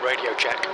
Radio check.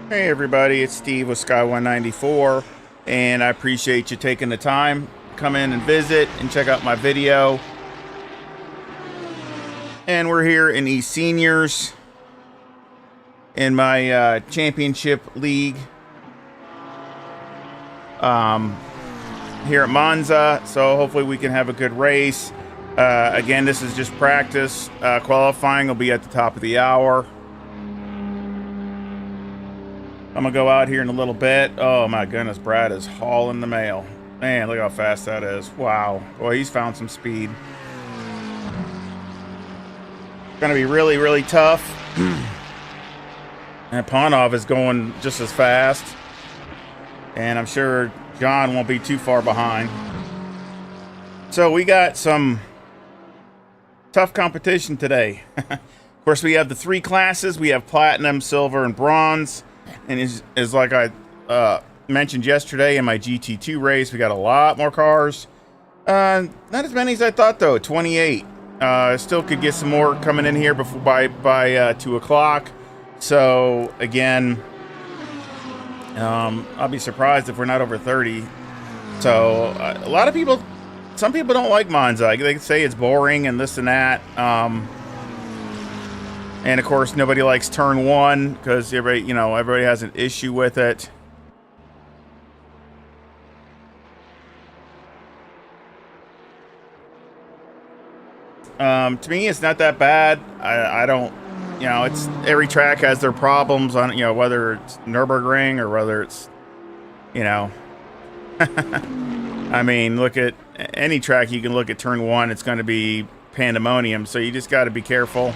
Hey everybody, it's Steve with Sky194, and I appreciate you taking the time to come in and visit and check out my video. And we're here in eSENIORS in my championship league here at MONZA, so hopefully we can have a good race. Again, this is just practice. Qualifying will be at the top of the hour. I'm gonna go out here in a little bit. Oh my goodness, Brad is hauling the mail. Man, look how fast that is. Wow. Boy, he's found some speed. Gonna be really, really tough. And Panov is going just as fast. And I'm sure John won't be too far behind. So we got some tough competition today. Of course, we have the three classes. We have platinum, silver, and bronze. And is like I mentioned yesterday in my GT2 race, we got a lot more cars. Not as many as I thought, though. 28. Still could get some more coming in here before by 2 o'clock. So again, I'll be surprised if we're not over 30. So a lot of people, some people don't like MONZA. They say it's boring and this and that. And of course, nobody likes turn one because everybody has an issue with it. To me, it's not that bad. I don't, it's every track has their problems on, whether it's Nürburgring or whether it's, I mean, look at any track. You can look at turn one. It's going to be pandemonium. So you just got to be careful.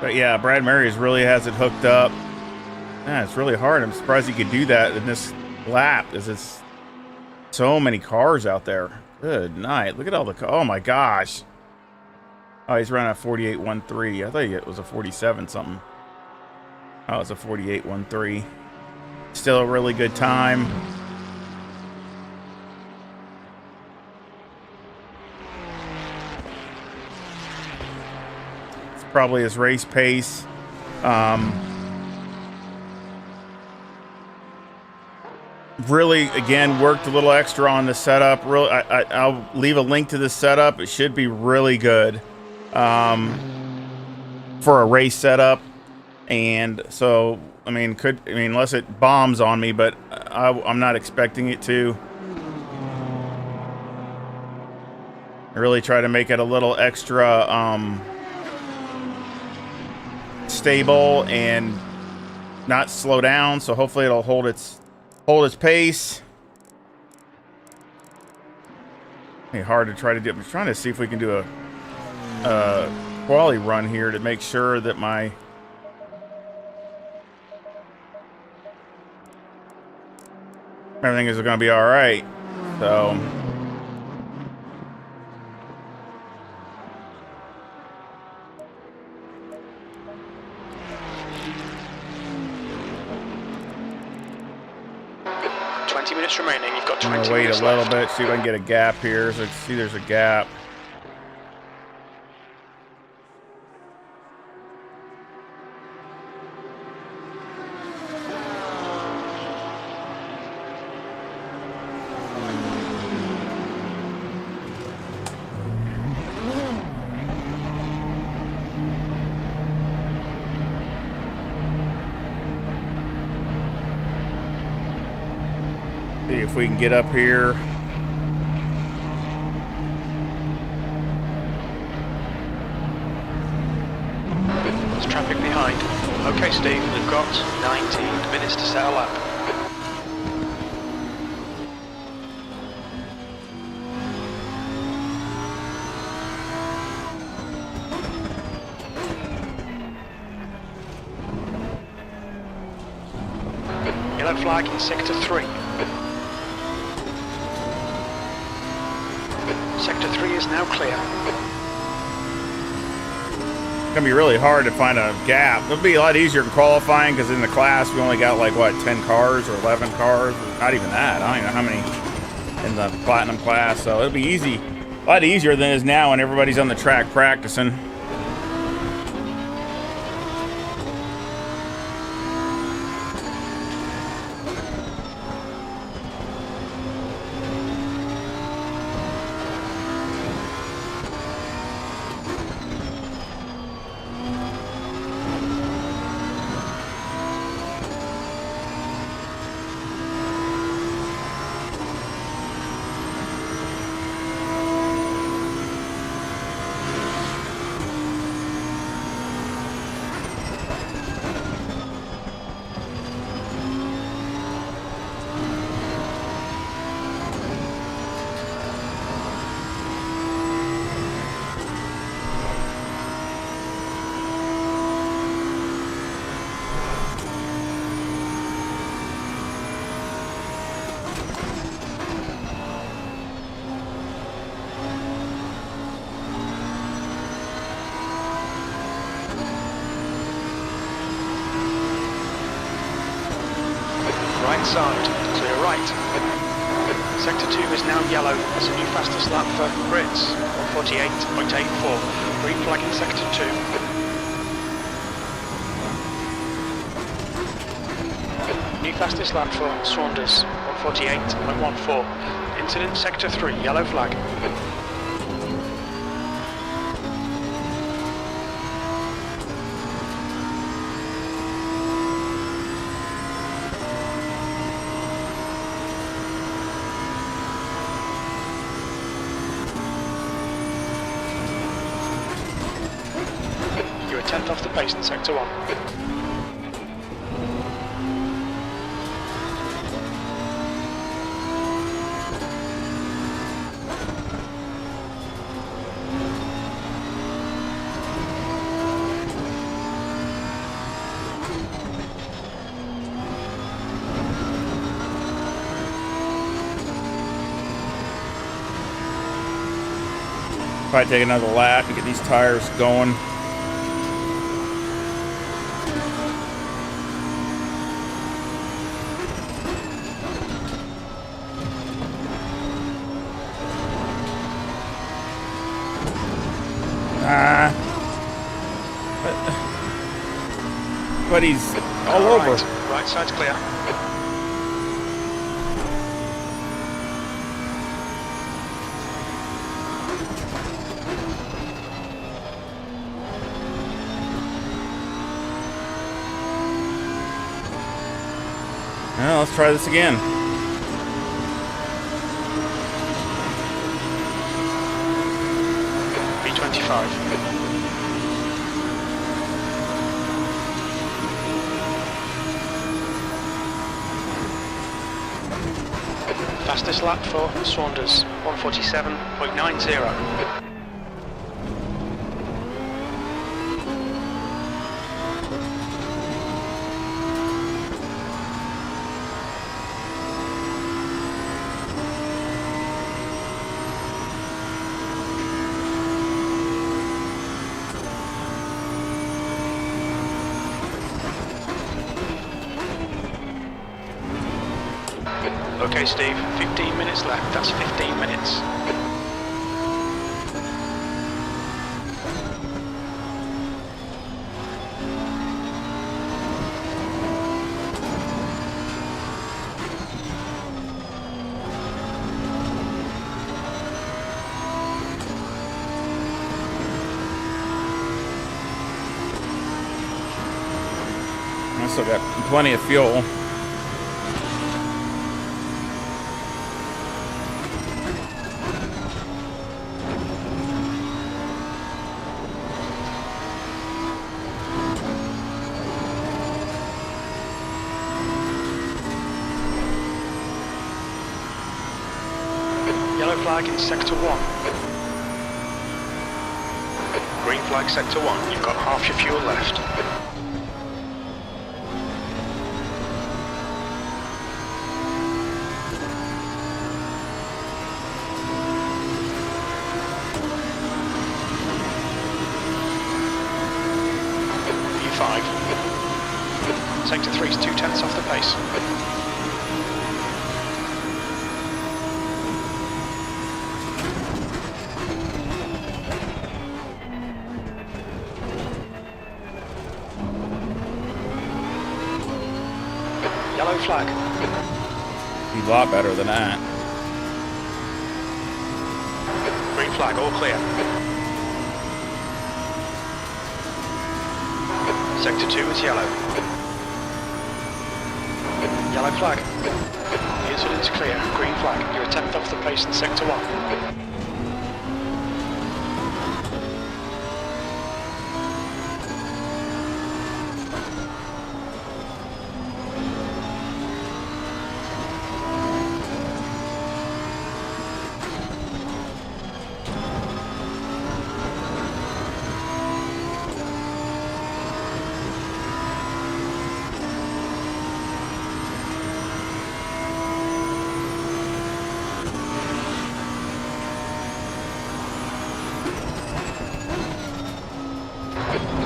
But yeah, Brad Marys really has it hooked up. Yeah, it's really hard. I'm surprised he could do that in this lap. There's so many cars out there. Good night. Look at all the. Oh my gosh. Oh, he's running a 48.13. I thought it was a 47 something. Oh, it's a 48.13. Still a really good time. Probably his race pace. Really, again, worked a little extra on the setup. Really, I'll leave a link to the setup. It should be really good for a race setup. And so, I mean, unless it bombs on me, but I'm not expecting it to. I really try to make it a little extra stable and not slow down, so hopefully it'll hold its pace. It's hard to try to do. I'm trying to see if we can do a quality run here to make sure that my everything is going to be all right. So. Minutes remaining. You've got 20 I'm gonna wait a little left. bit, see if I can get a gap here. So see, there's a gap. if we can get up here. There's traffic behind. Okay, Steve, we've got 19 minutes to set a lap. Yellow flag in sector 3. Sector 3 is now clear. It's gonna be really hard to find a gap. It'll be a lot easier in qualifying because in the class we only got like what, 10 cars or 11 cars, not even that. I don't even know how many in the platinum class, so it'll be easy, a lot easier than it is now when everybody's on the track practicing. Right side, clear right. Sector 2 is now yellow. That's a new fastest lap for Brits, 148.84. Green flag in sector 2. New fastest lap for Saunders, 148.14. Incident sector 3, yellow flag. You're a tenth off the pace in sector 1. Probably take another lap and get these tires going. But he's all over. Right side's clear. Well, let's try this again. B25. Fastest lap for Saunders, 147.90. Okay, Steve, 15 minutes left. That's 15 minutes. I still got plenty of fuel. Yellow flag in sector 1. Green flag sector 1. You've got half your fuel left. P5. Sector 3 is 2/10 off the pace. Yellow flag. Be a lot better than that. Green flag, all clear. Sector 2 is yellow. Yellow flag. The incident's clear. Green flag. You're a 10th off the pace in sector 1.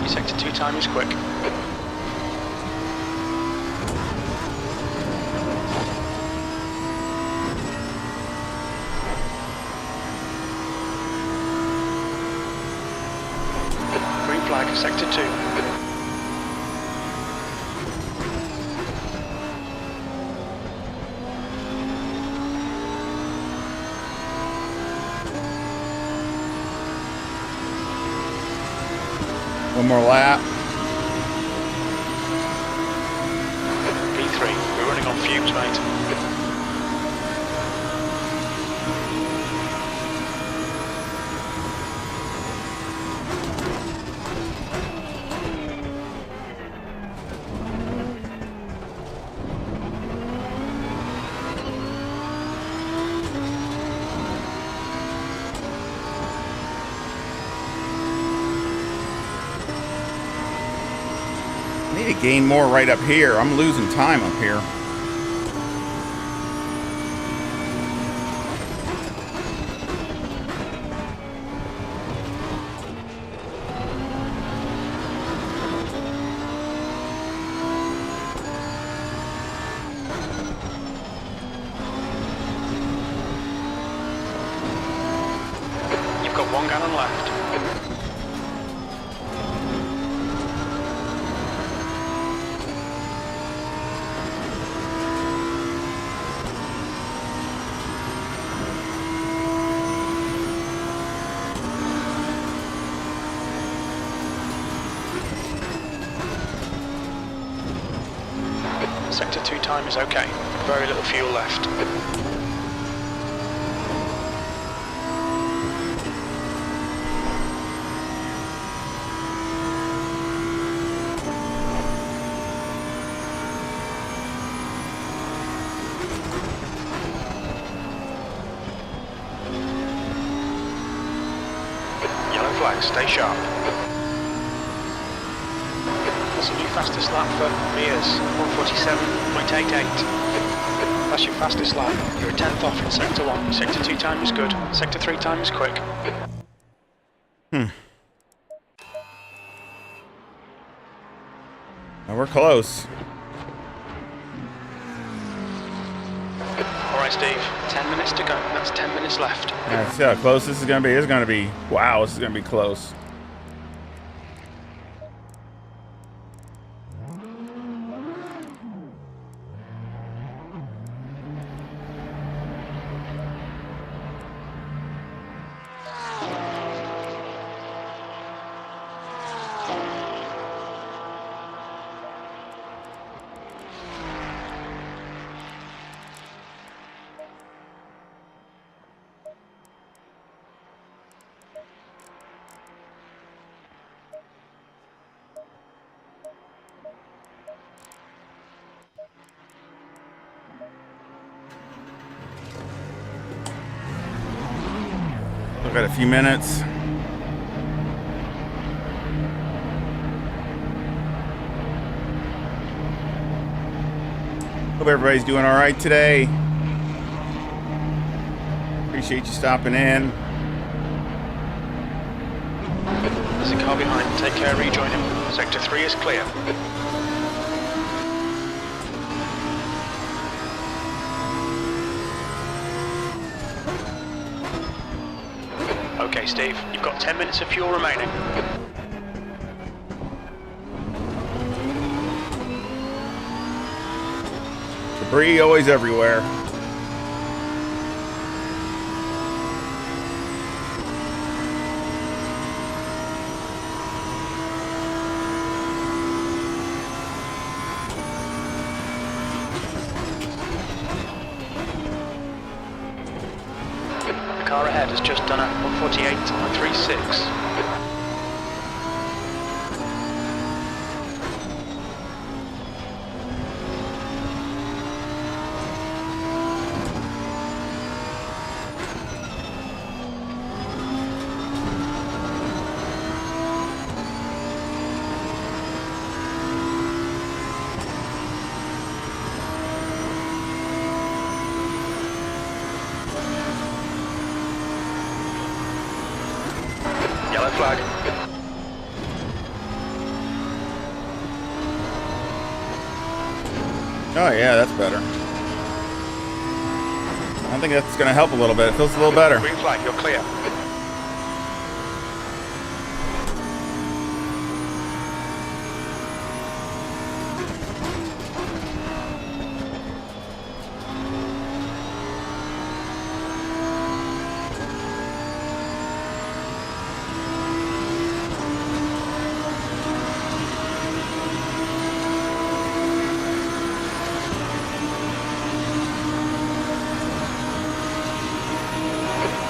Sector 2 time is quick. Green flag, sector 2. One more lap. P3, we're running on fumes, mate. I need to gain more right up here. I'm losing time up here. You've got 1 gallon left. Sector 2 time is okay. Very little fuel left. Yellow flag, stay sharp. That's a new fastest lap for Mears, 1:47.88. That's your fastest lap. You're a 10th off in sector 1. Sector 2 time is good. Sector 3 time is quick. Now we're close. Alright Steve, 10 minutes to go. That's 10 minutes left. Yeah, see how close this is going to be? It's going to be, wow, this is going to be close. Still got a few minutes. Hope everybody's doing all right today. Appreciate you stopping in. There's a car behind. Take care, rejoin him. Sector 3 is clear. Okay, Steve, you've got 10 minutes of fuel remaining. Debris always everywhere. The car ahead has just done a 148.36. Yellow flag. Oh yeah, that's better. I think that's going to help a little bit. It feels a little better. Green flag, you're clear.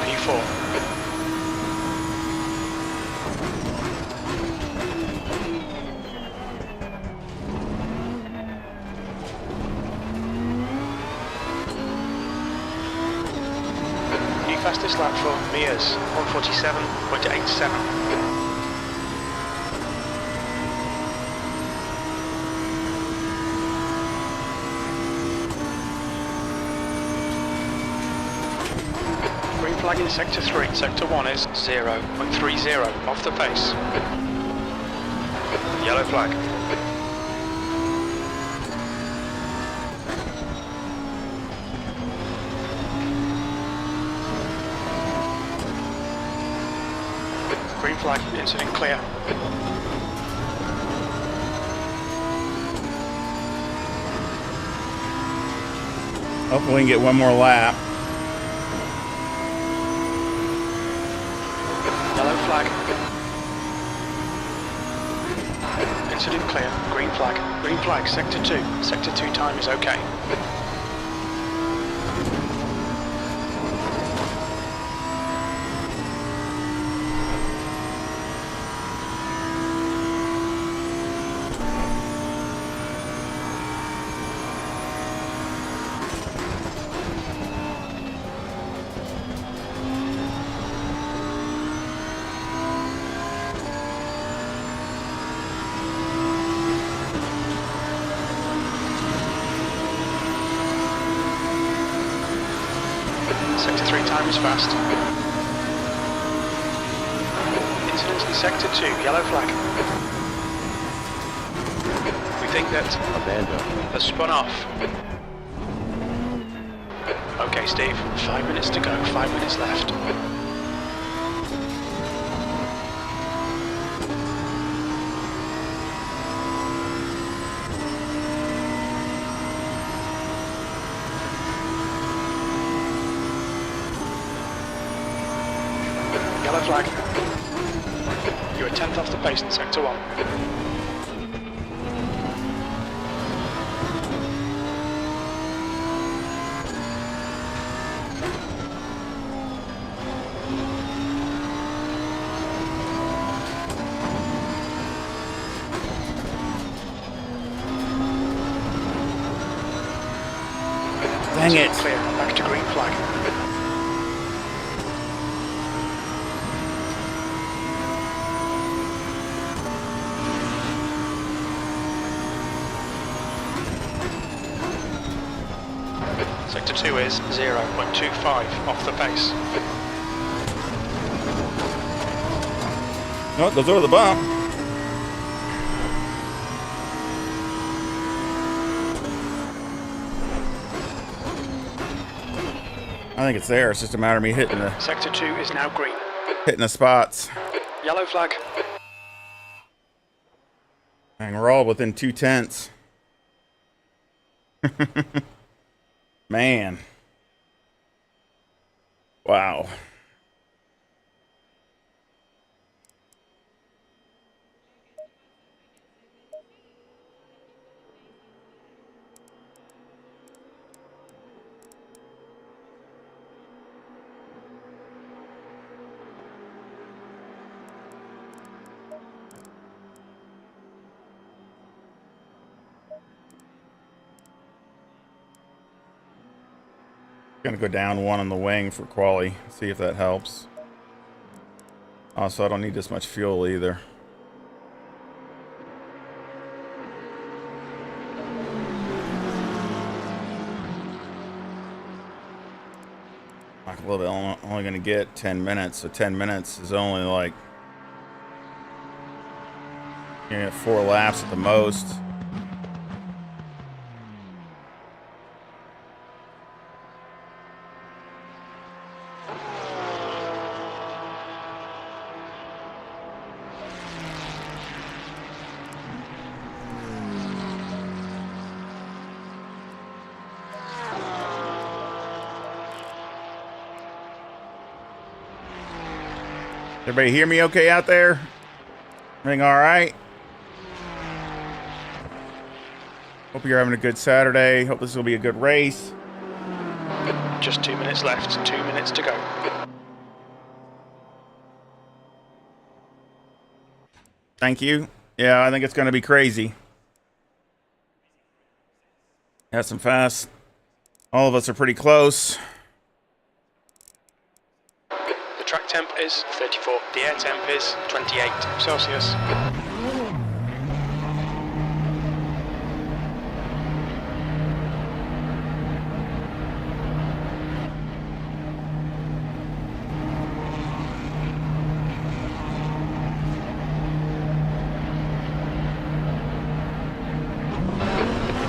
P4. New fastest lap for Mia's 147.87. Green flag in Sector 3. Sector 1 is 0.30 off the pace. Yellow flag. Green flag, incident clear. Hopefully we can get one more lap. Yellow flag. Incident clear. Green flag. Green flag, Sector 2. Sector 2 time is okay. Sector 3 time is fast. Incident in Sector 2, yellow flag. We think that Amanda has spun off. Okay, Steve, 5 minutes to go, 5 minutes left. Yellow flag. You're a 10th off the pace in Sector 1. Dang it. Clear. Back to green flag. 2 is 0.25 off the pace. No, goes over the bump. I think it's there. It's just a matter of me hitting the Sector 2 is now green. spots. Yellow flag. And we're all within 2/10. Man. Wow. Gonna go down one on the wing for quali, see if that helps. Also, I don't need this much fuel either. Like a little bit, only gonna get 10 minutes, so 10 minutes is only like, you're gonna get 4 laps at the most. Everybody hear me okay out there? Everything all right? Hope you're having a good Saturday. Hope this will be a good race. Just 2 minutes left, 2 minutes to go. Thank you. Yeah, I think it's going to be crazy. Got some fast. All of us are pretty close. The track temp is 34. The air temp is 28 Celsius.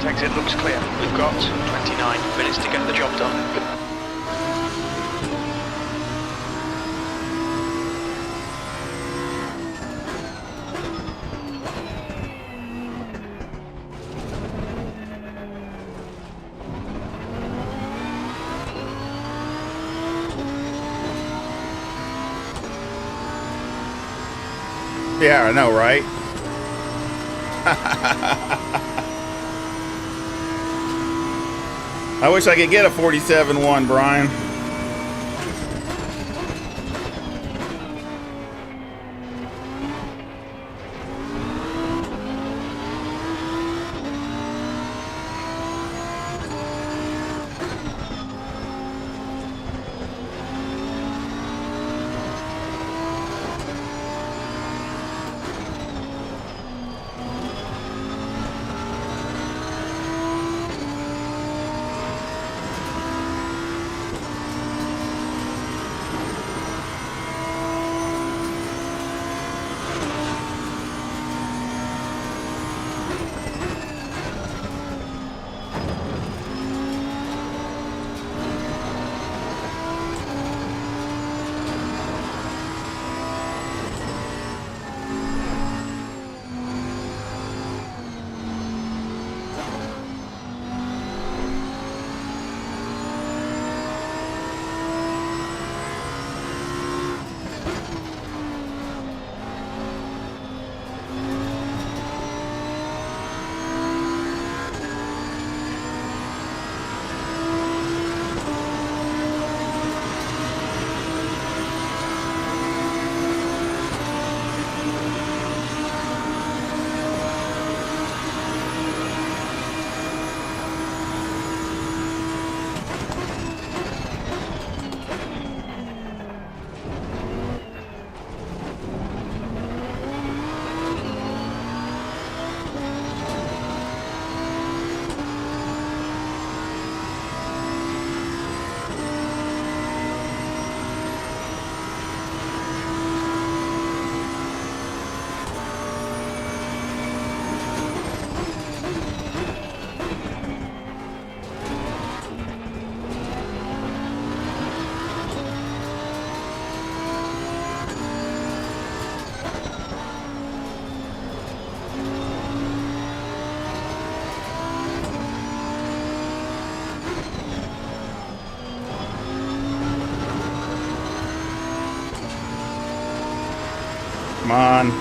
Exit looks clear. We've got 29 minutes to get the job done. Yeah, I know, right? I wish I could get a 47-1, Brian. Come on.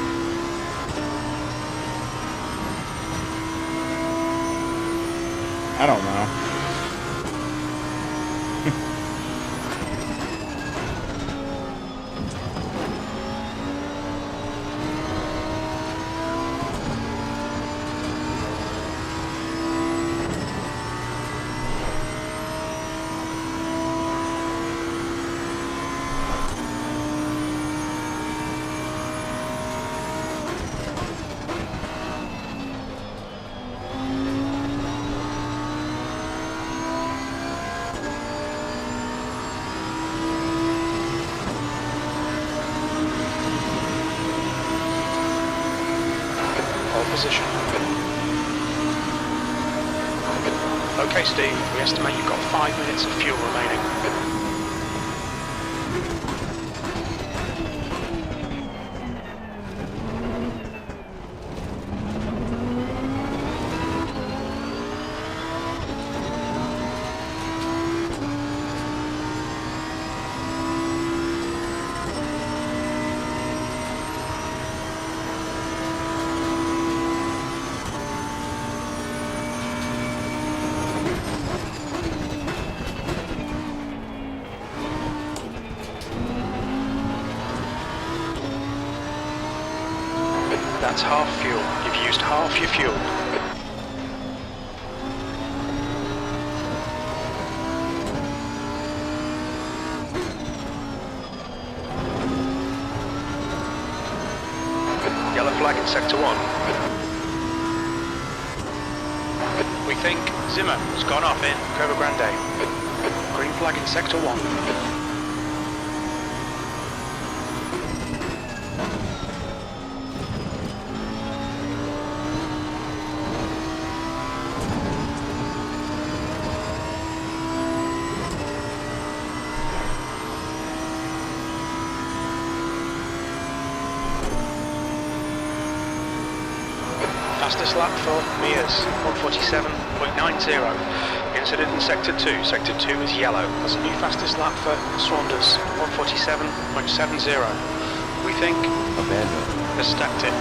I don't know. Position. Okay, Steve, we estimate you've got 5 minutes of fuel remaining. That's half fuel. You've used half your fuel. Yellow flag in sector 1. We think Zimmer has gone off in Cova Grande. Green flag in sector 1. Fastest lap for Mears, 147.90. Incident in sector 2. Sector 2 is yellow. That's a new fastest lap for Saunders, 147.70. We think they're stacked it.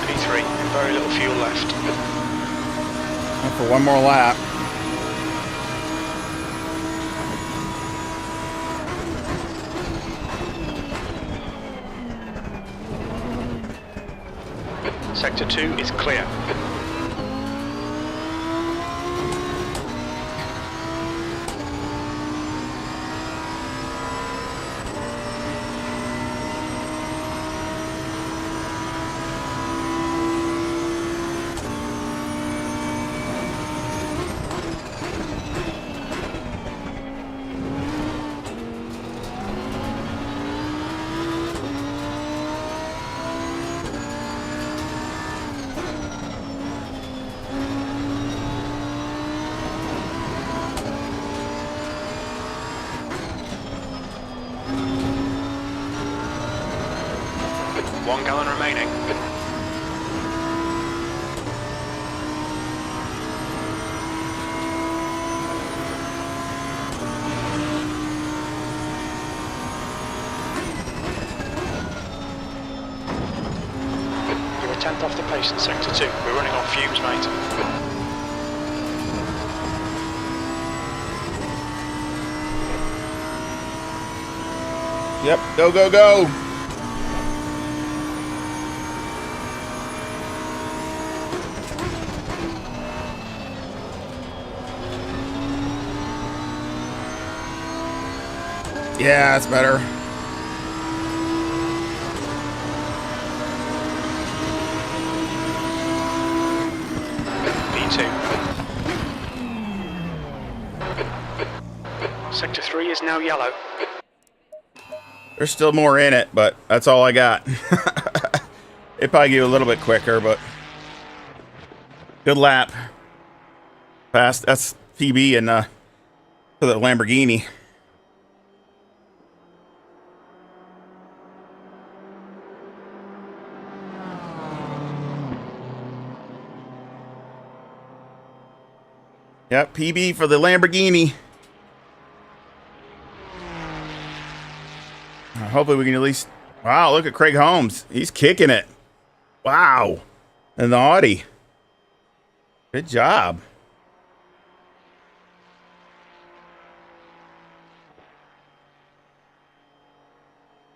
P3, very little fuel left. And for one more lap. Sector 2 is clear. One gallon remaining. You're a tenth off the pace in sector 2. We're running on fumes, mate. Yep, go, go, go. Yeah, that's better. P2. Sector 3 is now yellow. There's still more in it, but that's all I got. It probably get a little bit quicker, but good lap. Fast. That's PB and for the Lamborghini. Yep, PB for the Lamborghini. Hopefully we can at least... Wow, look at Craig Holmes. He's kicking it. Wow. And the Audi. Good job.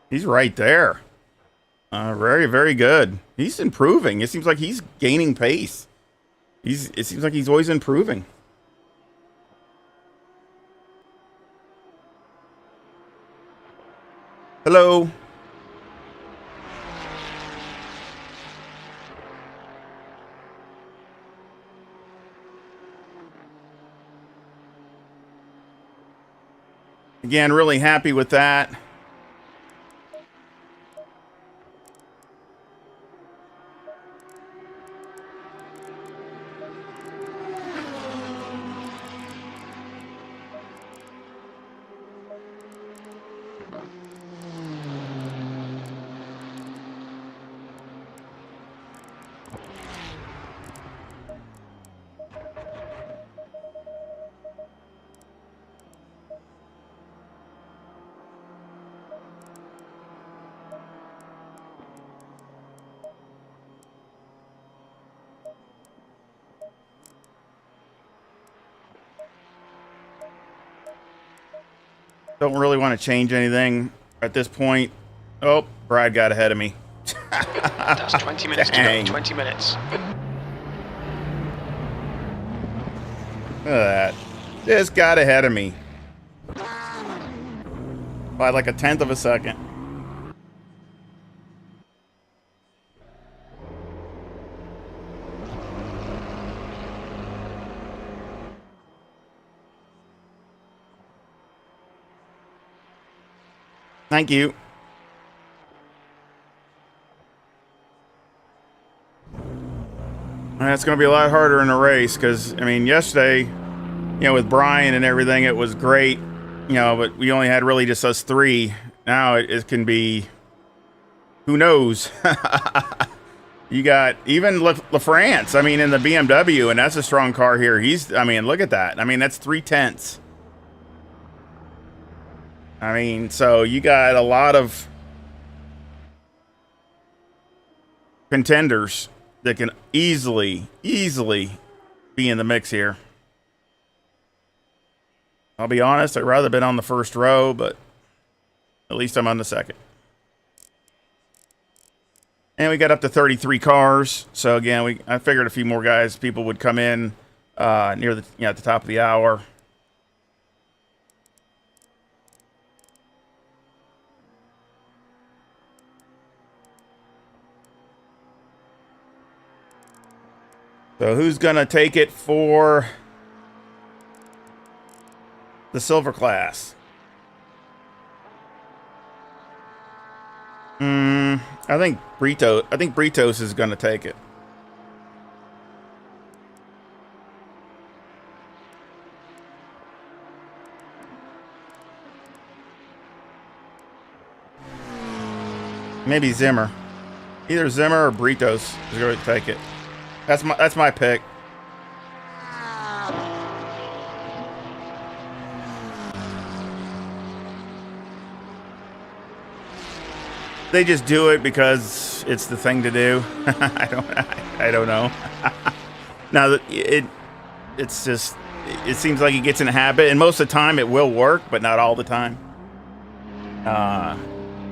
He's right there. Very, very good. He's improving. It seems like he's gaining pace. It seems like he's always improving. Hello. Again, really happy with that. Don't really want to change anything at this point. Oh, Brad got ahead of me. That's 20 minutes to go. 20 minutes. Look at that. Just got ahead of me. By like a tenth of a second. Thank you. That's going to be a lot harder in a race because, I mean, yesterday, with Brian and everything, it was great, but we only had really just us three. Now it can be, who knows? You got even LaFrance, I mean, in the BMW, and that's a strong car here. Look at that. I mean, that's 3/10. I mean, so you got a lot of contenders that can easily be in the mix here. I'll be honest, I'd rather been on the first row, but at least I'm on the second. And we got up to 33 cars. So again, I figured a few more people would come in near the at the top of the hour. So who's going to take it for the silver class? I think Britos is going to take it. Maybe Zimmer. Either Zimmer or Britos is going to take it. That's my pick. They just do it because it's the thing to do. I don't know. Now it's just, it seems like it gets in a habit, and most of the time it will work, but not all the time.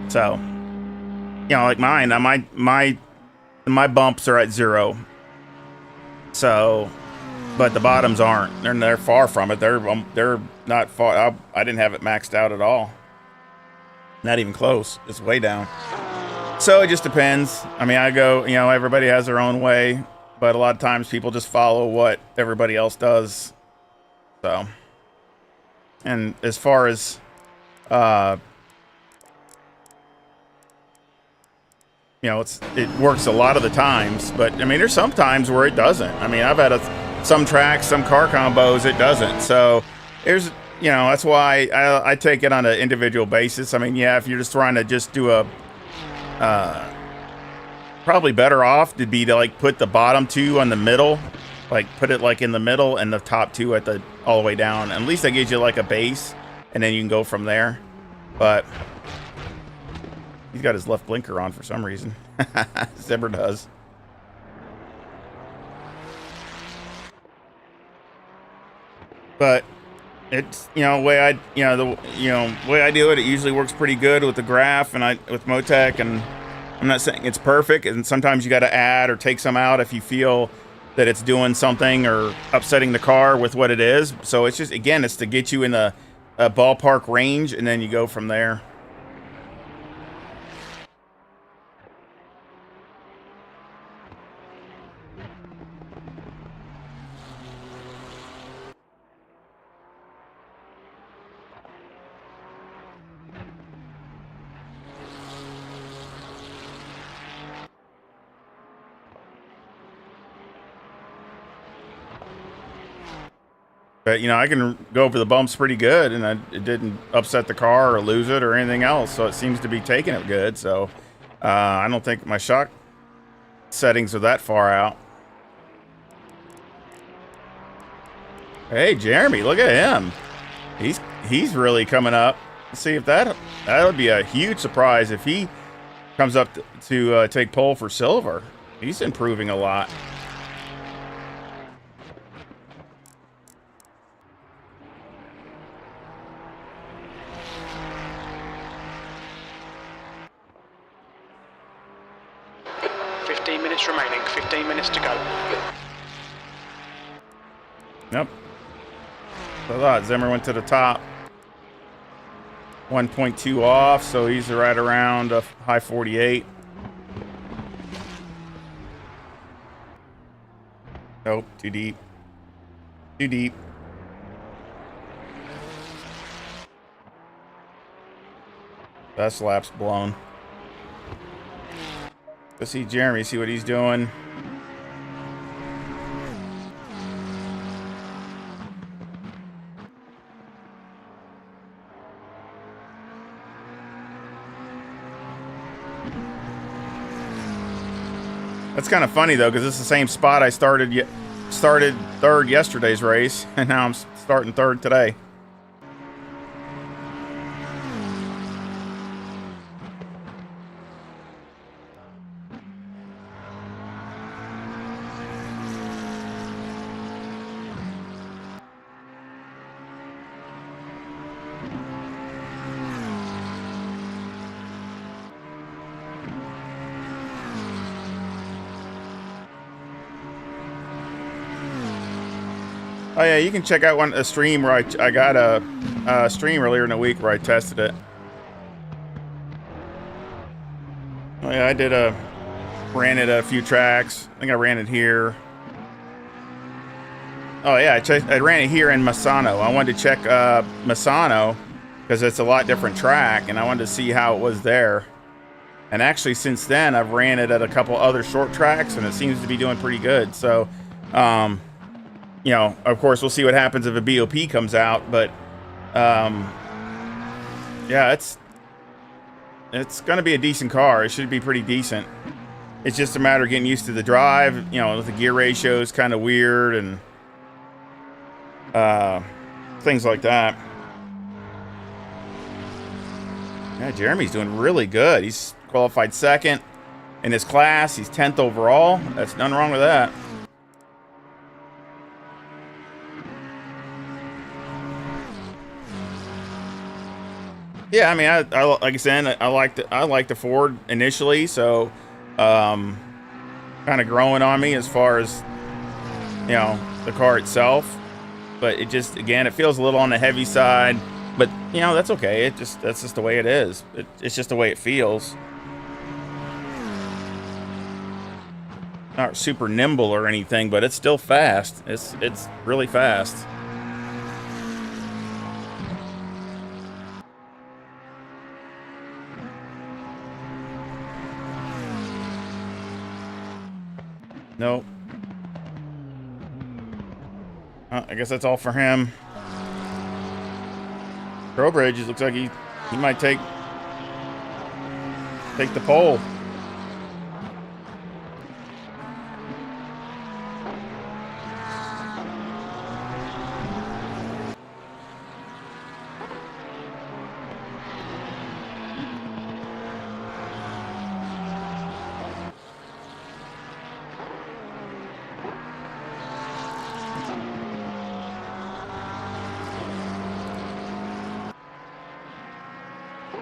So like mine, my bumps are at 0. So, but the bottoms aren't. They're far from it. They're not far. I didn't have it maxed out at all. Not even close. It's way down. So it just depends. I mean, I go, everybody has their own way, but a lot of times people just follow what everybody else does. So, and as far as, it works a lot of the times, but I mean, there's some times where it doesn't. I mean, I've had some tracks, some car combos, it doesn't. So there's, that's why I take it on an individual basis. I mean, yeah, if you're just trying to just do probably better off to be to like put the bottom two on the middle, like put it like in the middle and the top two all the way down. At least that gives you like a base, and then you can go from there. But He's got his left blinker on for some reason. Zebra does. But it's, you know, way I way I do it, it usually works pretty good with the graph and with Motec, and I'm not saying it's perfect, and sometimes you got to add or take some out if you feel that it's doing something or upsetting the car with what it is. So it's just, again, it's to get you in a ballpark range, and then you go from there. But, you know, I can go over the bumps pretty good, and it didn't upset the car or lose it or anything else. So it seems to be taking it good. So I don't think my shock settings are that far out. Hey, Jeremy, look at him. He's really coming up. Let's see if that would be a huge surprise if he comes up to take pole for silver. He's improving a lot. Remaining, 15 minutes to go. Yep. So I thought Zimmer went to the top. 1.2 off, so he's right around a high 48. Nope, too deep. Too deep. Best lap's blown. Let's see Jeremy, see what he's doing. That's kind of funny though, because it's the same spot I started third yesterday's race, and now I'm starting third today. Oh yeah, you can check out a stream where I got a stream earlier in the week where I tested it. Oh yeah, I ran it a few tracks. I think I ran it here. Oh yeah, I ran it here in Misano. I wanted to check Misano because it's a lot different track, and I wanted to see how it was there. And actually, since then, I've ran it at a couple other short tracks, and it seems to be doing pretty good. So, you know, of course, we'll see what happens if a BOP comes out, but yeah, it's going to be a decent car. It should be pretty decent. It's just a matter of getting used to the drive. You know, the gear ratio is kind of weird and things like that. Yeah, Jeremy's doing really good. He's qualified second in his class. He's 10th overall. That's nothing wrong with that. Yeah, I mean, I like I said, I liked the Ford initially, so kind of growing on me as far as, you know, the car itself. But it just, again, it feels a little on the heavy side, but you know, that's okay. That's just the way it is. It's just the way it feels. Not super nimble or anything, but it's still fast. It's really fast. Nope. I guess that's all for him. Trowbridge, it looks like he might take the pole.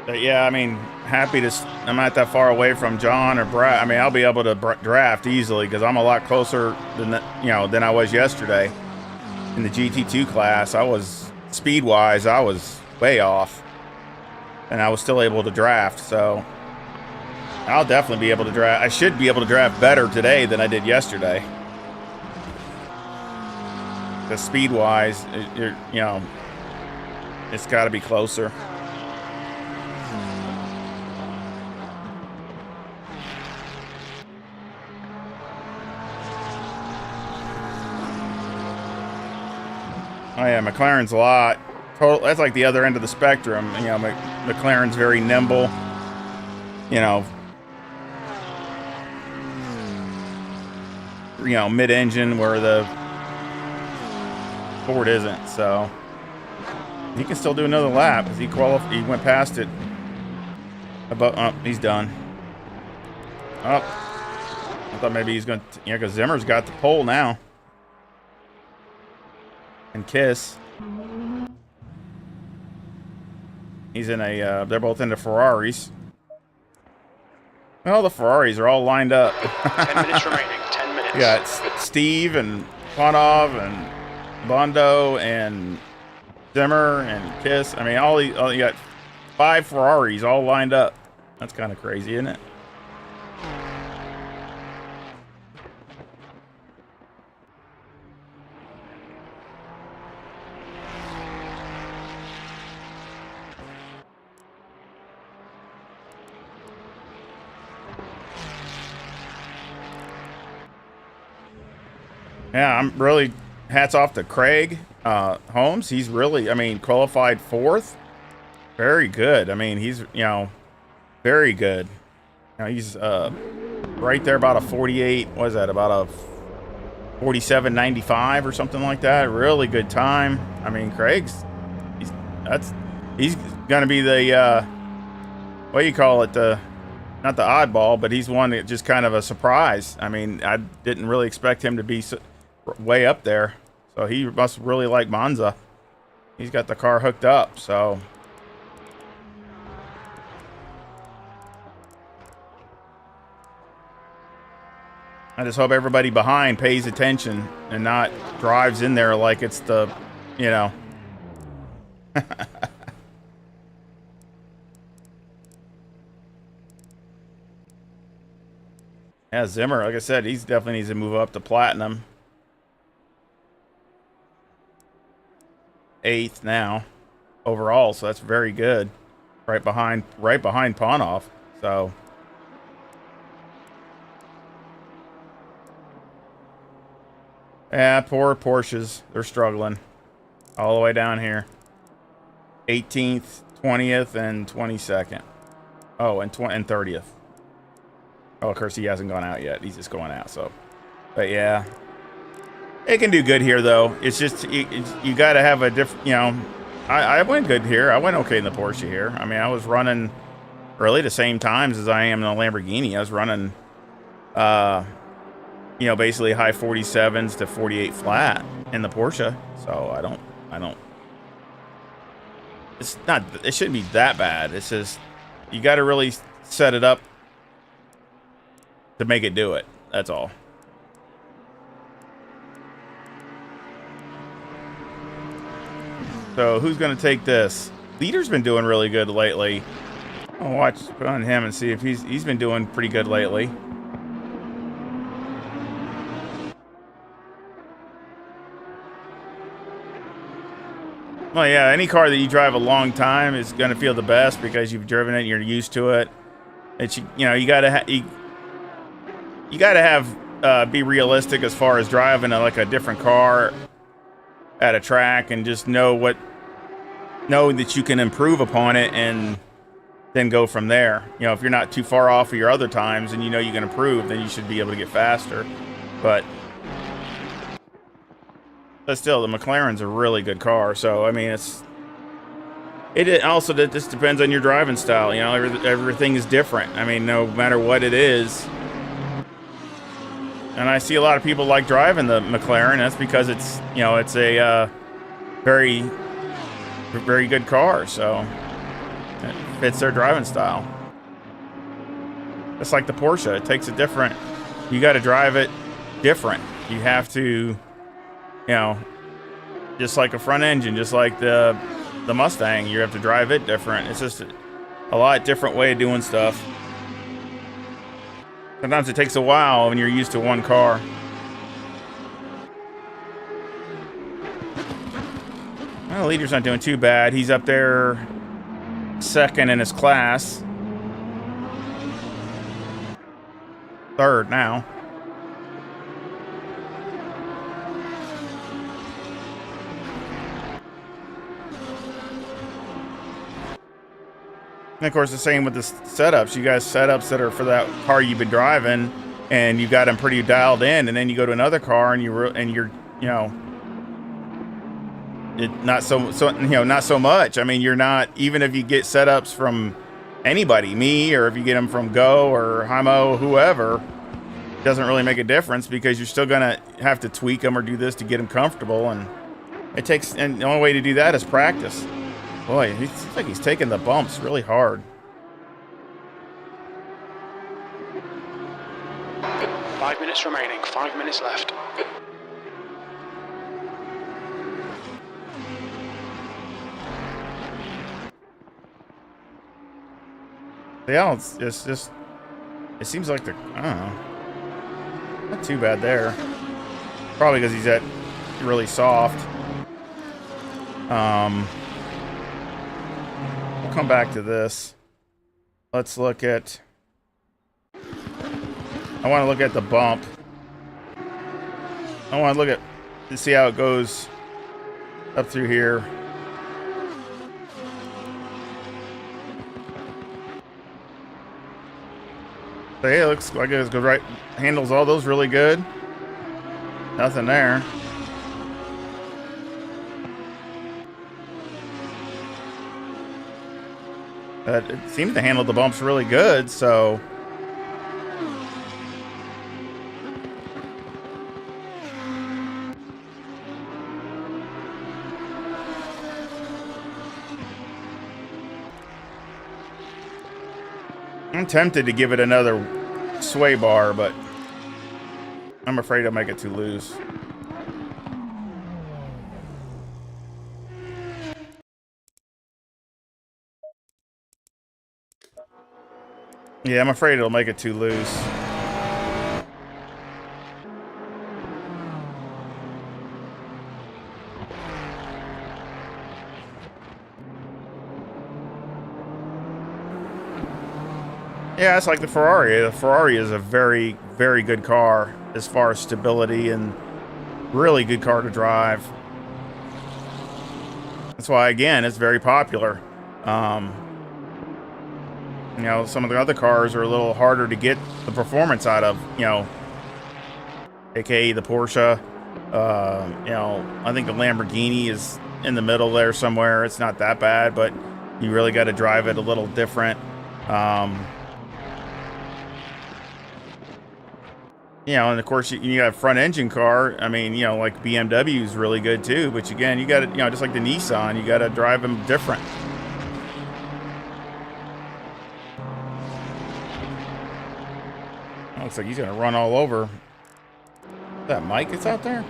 But yeah, I mean, happy to. I'm not that far away from John or Brad. I mean, I'll be able to draft easily because I'm a lot closer than than I was yesterday in the GT2 class. I was speed wise, I was way off, and I was still able to draft. So I'll definitely be able to draft. I should be able to draft better today than I did yesterday. Because speed wise, it's got to be closer. Oh yeah, McLaren's a lot. That's like the other end of the spectrum. You know, McLaren's very nimble. Mid-engine where the Ford isn't. So he can still do another lap because he went past it. He's done. Oh, I thought maybe he's going to. Yeah, because Zimmer's got the pole now. And Kiss. He's in a, they're both into Ferraris. Well, the Ferraris are all lined up. 10 minutes remaining, 10 minutes. Yeah, it's Steve and Panov and Bondo and Zimmer and Kiss. I mean, you got 5 Ferraris all lined up. That's kind of crazy, isn't it? Yeah, I'm really hats off to Craig Holmes. He's really, I mean, qualified 4th. Very good. I mean, he's, very good. He's right there about a 48. What is that? About a 47.95 or something like that. Really good time. I mean, Craig's he's gonna be the what do you call it? Not the oddball, but he's one that just kind of a surprise. I mean, I didn't really expect him to be way up there. So he must really like Monza. He's got the car hooked up, so. I just hope everybody behind pays attention and not drives in there like it's the, Yeah, Zimmer, like I said, he's definitely needs to move up to platinum. 8th now overall, so that's very good. Right behind Panov. So yeah, poor Porsches. They're struggling all the way down here. 18th, 20th, and 22nd. Oh, and 30th. Oh, of course, he hasn't gone out yet. He's just going out, so. But, yeah. It can do good here, though. It's just, you got to have a different, I went good here. I went okay in the Porsche here. I mean, I was running really the same times as I am in the Lamborghini. I was running, basically high 47s to 48 flat in the Porsche. So, I don't, it shouldn't be that bad. It's just, you got to really set it up to make it do it. That's all. So who's going to take this? Leader's been doing really good lately. I'll watch on him and see if he's been doing pretty good lately. Well, yeah, any car that you drive a long time is going to feel the best because you've driven it and you're used to it. It's, you got to have be realistic as far as driving like a different car at a track and just know that you can improve upon it and then go from there. If you're not too far off of your other times and you can improve, then you should be able to get faster. But still, the McLaren's a really good car. So, I mean, it also just depends on your driving style. Everything is different. I mean, no matter what it is. And I see a lot of people like driving the McLaren. That's because it's a very, very good car. So It fits their driving style. It's like the Porsche. It takes a different... You got to drive it different. You have to, you know, just like a front engine, just like the Mustang, you have to drive it different. It's just a lot different way of doing stuff. Sometimes it takes a while when you're used to one car. Well, the leader's not doing too bad. He's up there second in his class. Third now. And of course, the same with the setups. You guys setups that are for that car you've been driving, and you got them pretty dialed in, and then you go to another car and you're you know, not so much. I mean, you're not, even if you get setups from anybody, me, or if you get them from Go or Hymo, whoever, it doesn't really make a difference because you're still gonna have to tweak them or do this to get them comfortable, and the only way to do that is practice. Boy, he seems like he's taking the bumps really hard. 5 minutes remaining, 5 minutes left. Yeah, it's just, it seems like I don't know. Not too bad there. Probably because he's at really soft. We'll come back to this. Let's look at... I want to look at the bump. I want to look at... to see how it goes up through here. So yeah, it looks like it goes right. Handles all those really good. Nothing there. But it seems to handle the bumps really good, so... I'm tempted to give it another sway bar, but I'm afraid I'll make it too loose. Yeah, I'm afraid it'll make it too loose. Yeah, it's like the Ferrari. The Ferrari is a very, very good car as far as stability and really good car to drive. That's why, again, it's very popular. You know, some of the other cars are a little harder to get the performance out of, you know, aka the Porsche. You know, I think the Lamborghini is in the middle there somewhere. It's not that bad, but you really got to drive it a little different. You know, and of course you got a front engine car. I mean, you know, like BMW is really good too. But again, you got to, you know, just like the Nissan, you got to drive them different. Looks like he's gonna run all over. Is that Mike that's out there?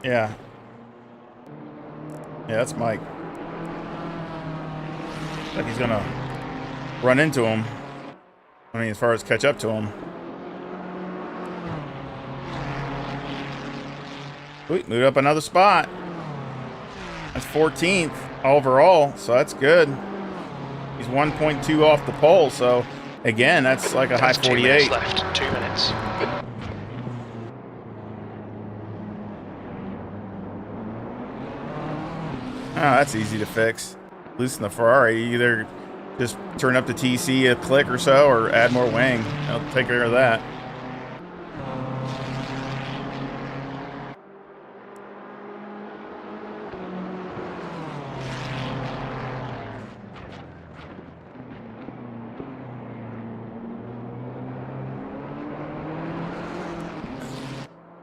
Yeah. Yeah, that's Mike. Looks like he's gonna run into him. I mean, as far as catch up to him. Wait, moved up another spot. That's 14th overall, so that's good. He's 1.2 off the pole, so again, that's like a high 48. 2 minutes left. 2 minutes. Oh, that's easy to fix. Loosen the Ferrari. You either just turn up the TC a click or so, or add more wing. I'll take care of that.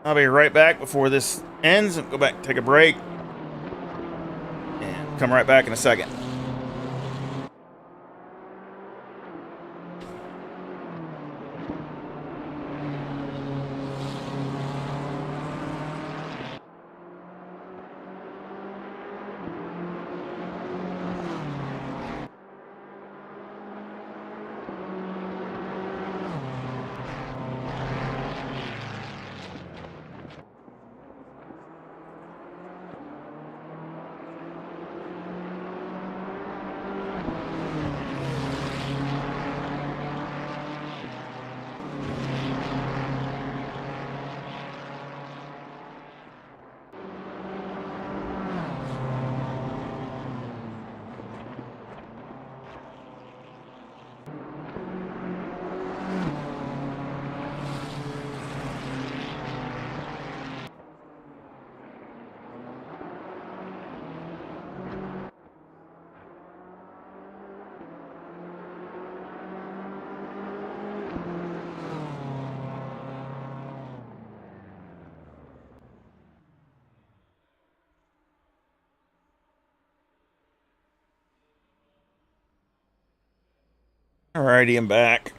I'll be right back before this ends. Go back and take a break. And Come right back in a second. Alrighty, I'm back.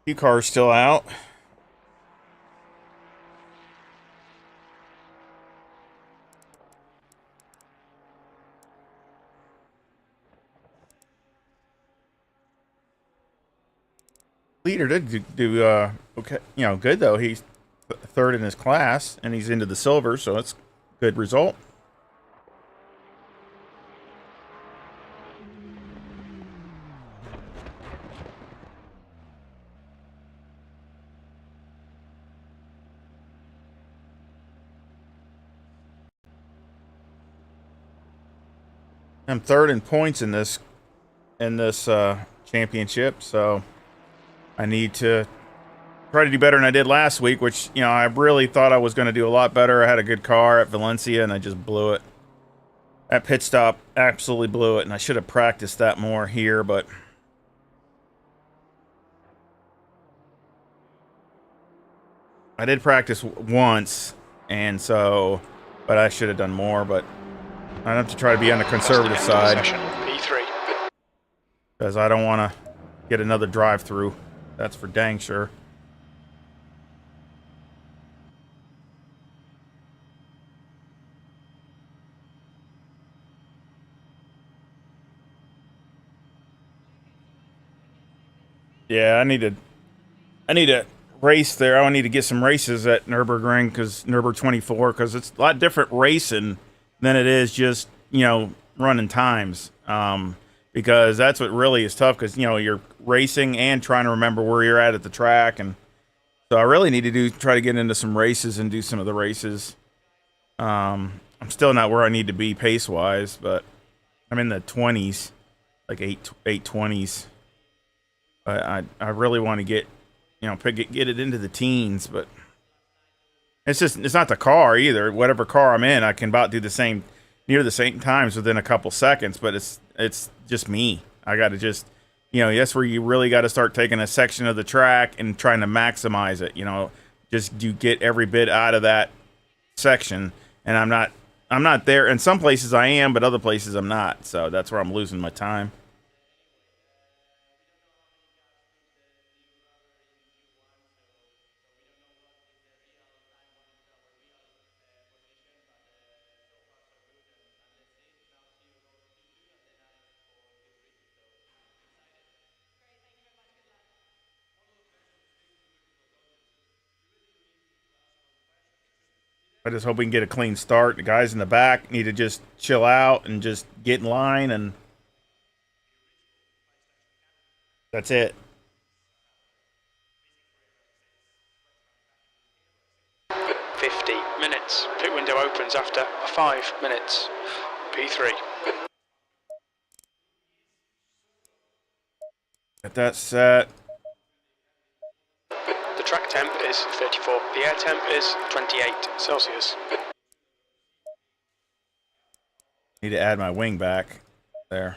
Few cars still out. Leader did do okay, you know, good though. He's third in his class, and he's into the silver, so it's a good result. I'm third in points in this championship, so I need to try to do better than I did last week, which, you know, I really thought I was going to do a lot better. I had a good car at Valencia, and I just blew it. That pit stop absolutely blew it, and I should have practiced that more here, but I did practice once, and so, but I should have done more, but I have to try to be on the conservative side. P3. Because I don't want to get another drive-through. That's for dang sure. Yeah, I need to race there. I need to get some races at Nürburgring, because Nürburgring 24, because it's a lot different racing than it is just, you know, running times. Because that's what really is tough, because, you know, you're racing and trying to remember where you're at the track, and so I really need to try to get into some races and do some of the races. I'm still not where I need to be pace wise, but I'm in the 20s, like 820s. But I really want to get, you know, get it into the teens, but it's not the car either. Whatever car I'm in, I can about do near the same times within a couple seconds, but it's just me. I got to just, you know, that's where you really got to start taking a section of the track and trying to maximize it, you know, just do get every bit out of that section. And I'm not there. In some places I am, but other places I'm not. So that's where I'm losing my time. I just hope we can get a clean start. The guys in the back need to just chill out and just get in line, and that's it. 50 minutes. Pit window opens after 5 minutes. P3. Get that set. The track temp is 34. The air temp is 28 Celsius. Need to add my wing back there.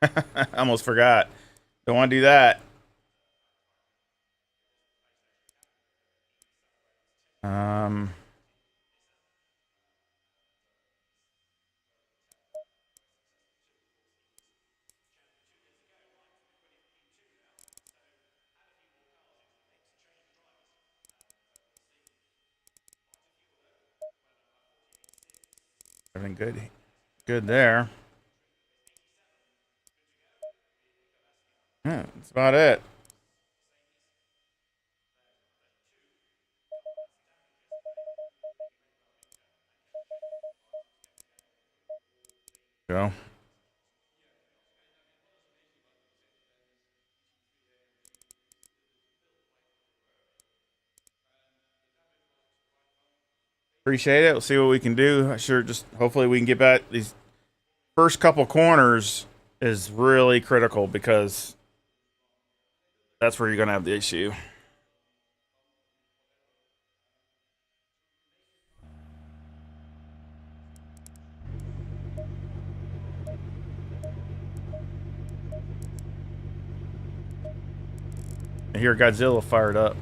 I almost forgot. Don't want to do that. Um, everything good. Good there. Yeah, that's about it. Go. Appreciate it. We'll see what we can do. Sure, just hopefully we can get back. These first couple corners is really critical because that's where you're going to have the issue. I hear Godzilla fired up.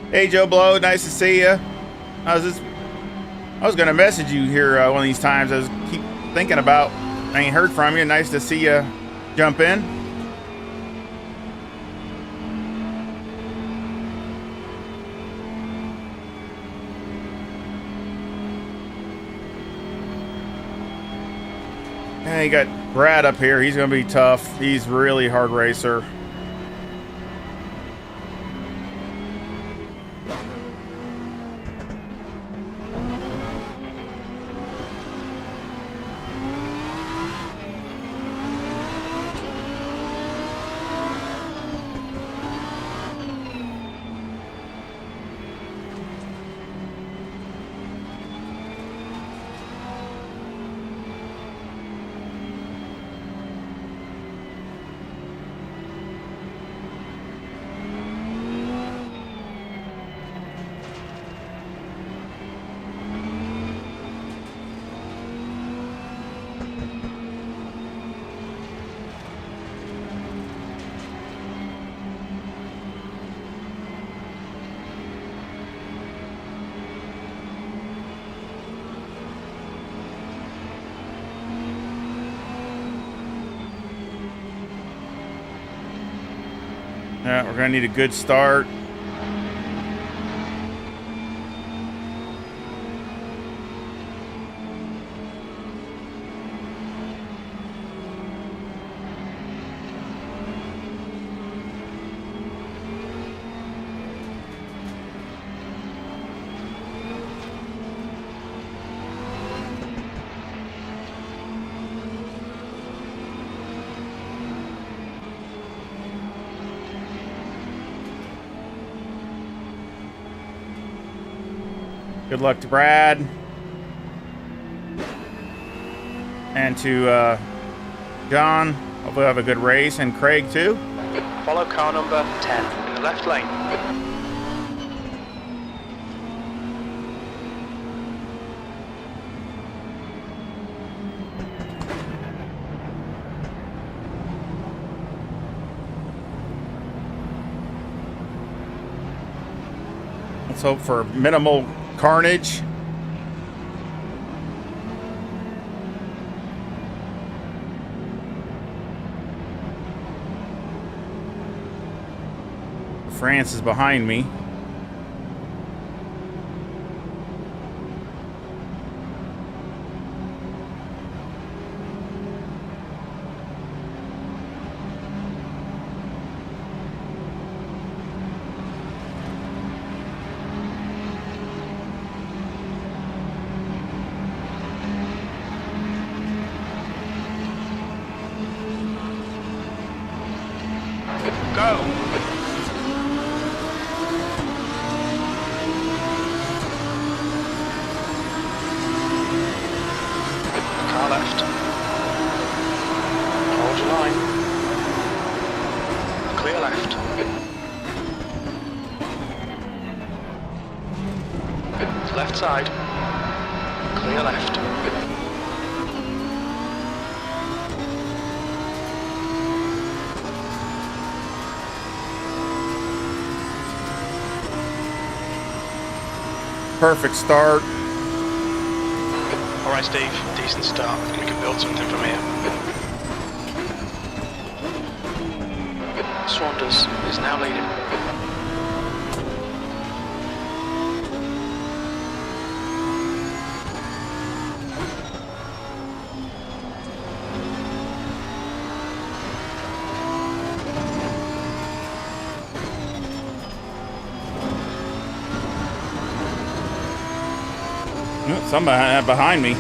Hey Joe Blow, nice to see you. I was gonna message you here one of these times. I was keep thinking about. I ain't heard from you. Nice to see you jump in. And you got Brad up here. He's gonna be tough. He's really hard racer. Yeah, we're gonna need a good start. Good luck to Brad. And to John. Hopefully have a good race. And Craig too. Follow car number 10 in the left lane. Let's hope for minimal carnage. France is behind me. Go! Car left. Hold your line. Clear left. Left side. Clear left. Perfect start. Alright Steve, decent start. We can build something from here. Saunders is now leading. Somebody behind me.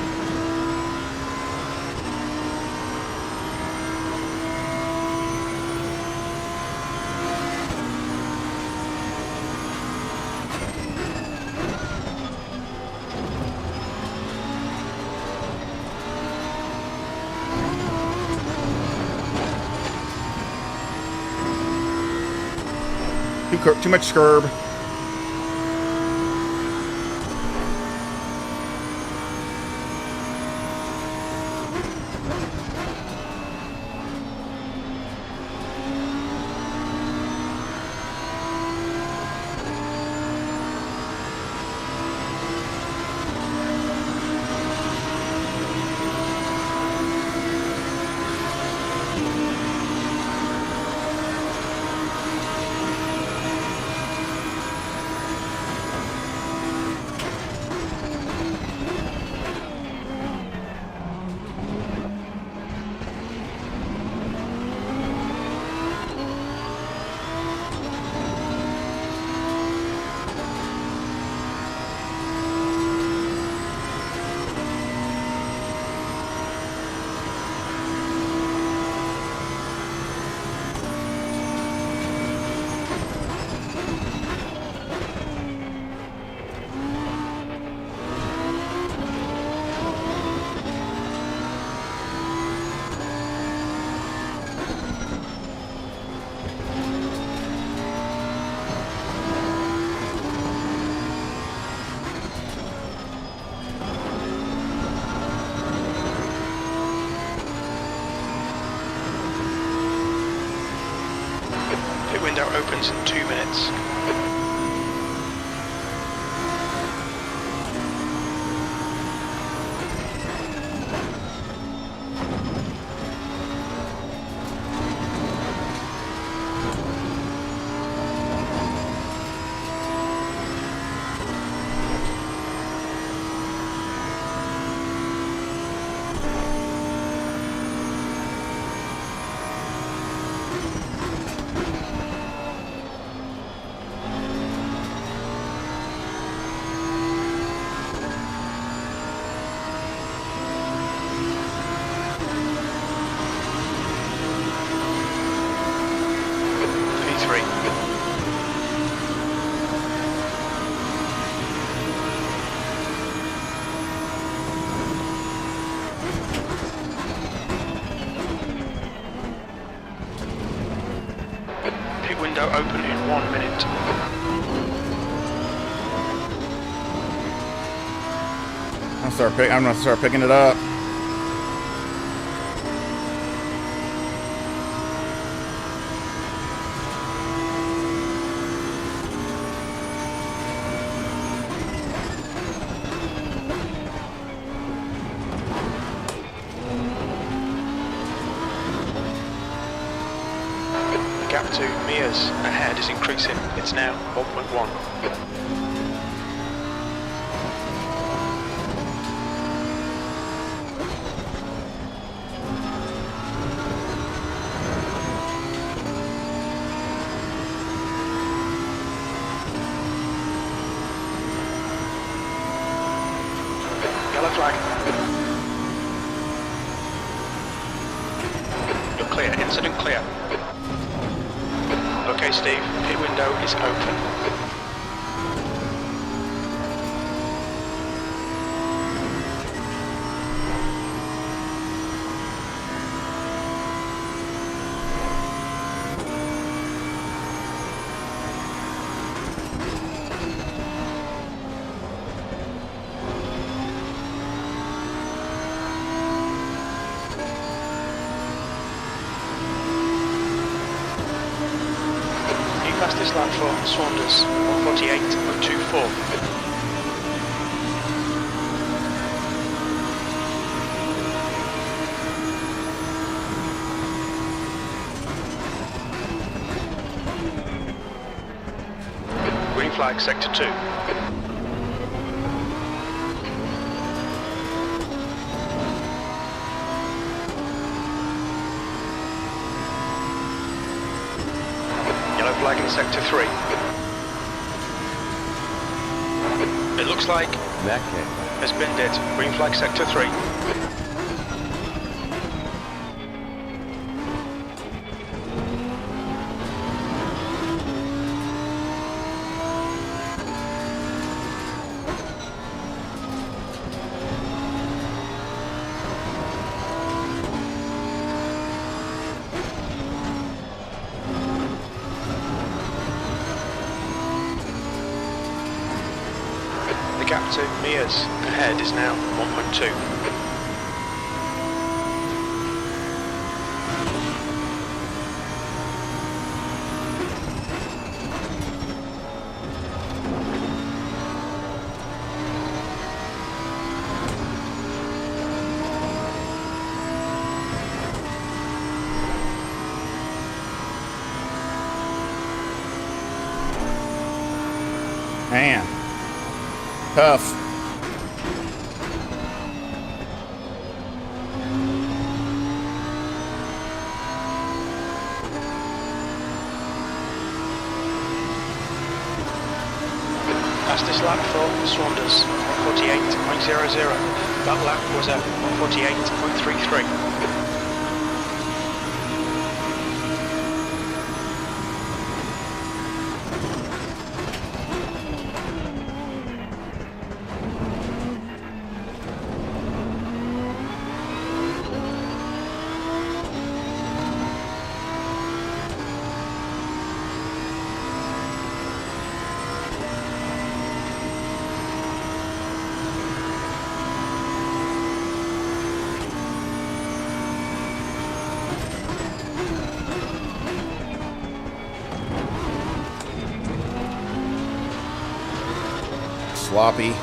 Too much curb. Window opens in 2 minutes. Window open in 1 minute. I'm gonna start picking it up. The gap to Mia's ahead is increasing. It's now 1.1. Yellow flag. You're clear. Incident clear. Okay, Steve. Pit window is open. Fastest lap for Saunders, 148.24. Green flag, sector 2. Flag in sector 3. It looks like has binned it. Green flag sector 3. The gap to Mia's ahead is now 1.2. Man, tough. Fastest lap for Saunders, 148.00. That lap was at 148.33. Sloppy.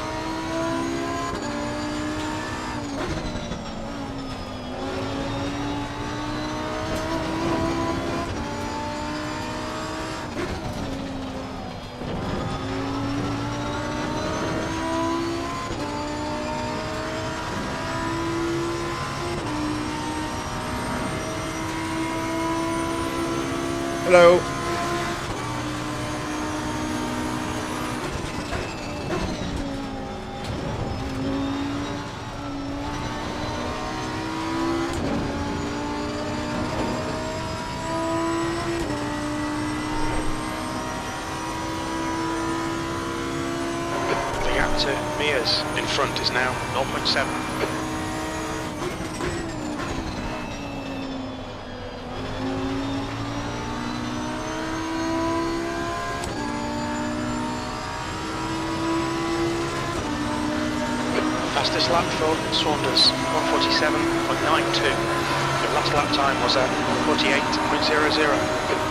Hello. The gap to Mia's in front is now 0.7. Fastest lap for Saunders, 147.92. Your last lap time was at 148.00.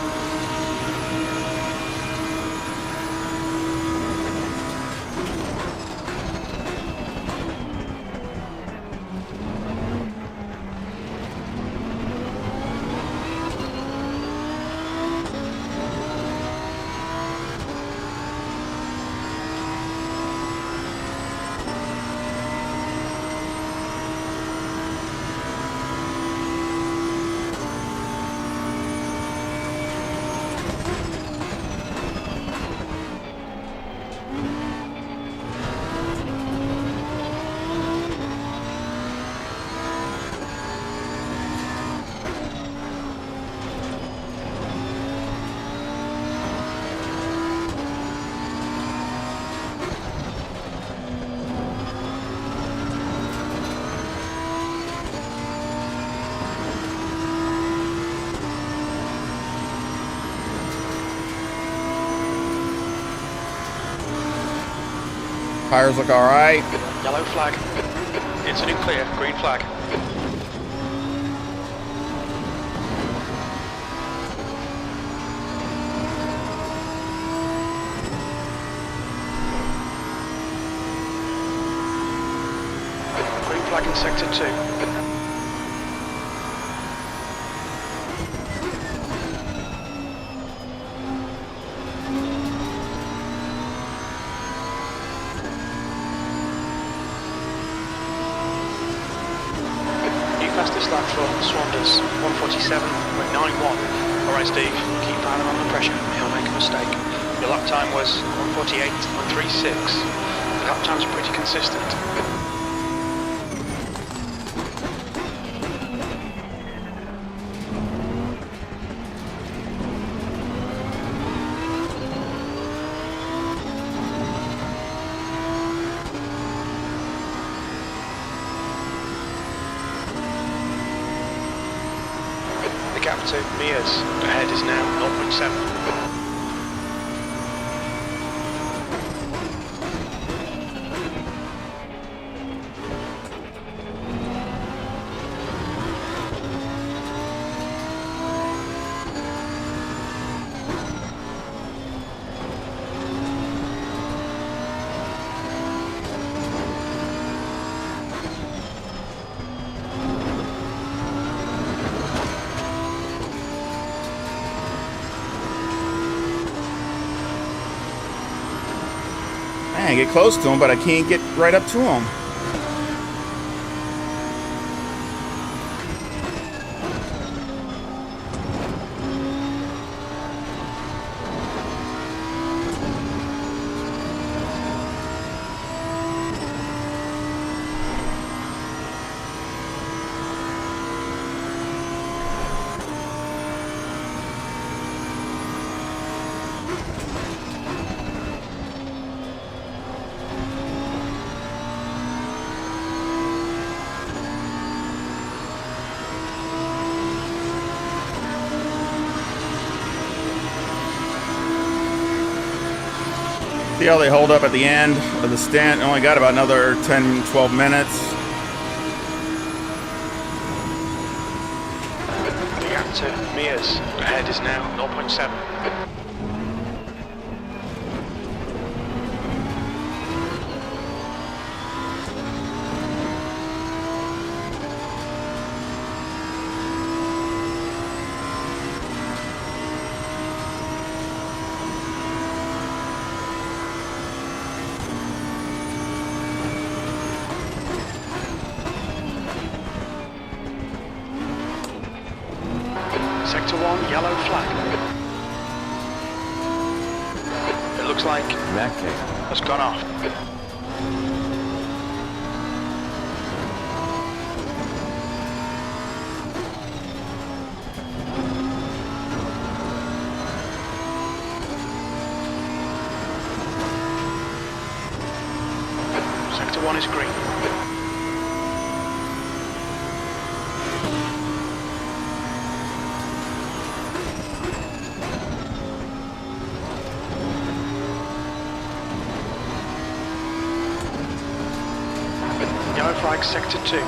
Tires look all right. Yellow flag. Incident clear. Green flag. Green flag in sector 2. Fastest lap for Swanders, 147.91. Alright Steve, keep piling on the pressure, he'll make a mistake. Your lap time was 148.36. The lap times are pretty consistent. The gap to Mears ahead is now 0.7. Man, I get close to him, but I can't get right up to him. See how they hold up at the end of the stint. Only got about another 10-12 minutes. The gap to Mears ahead is now 0.7. Sector 1, yellow flag. It looks like has gone off. Sector 1 is green. Yellow flag, sector 2. We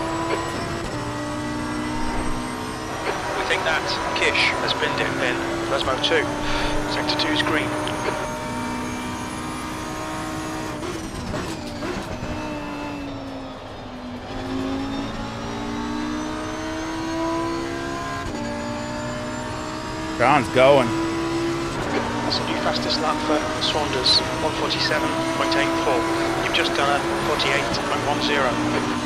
think that Kish has been dipped in Resmo 2. Sector 2 is green. John's going. That's a new fastest lap for Swanders, 147.84. You've just done a 48.10.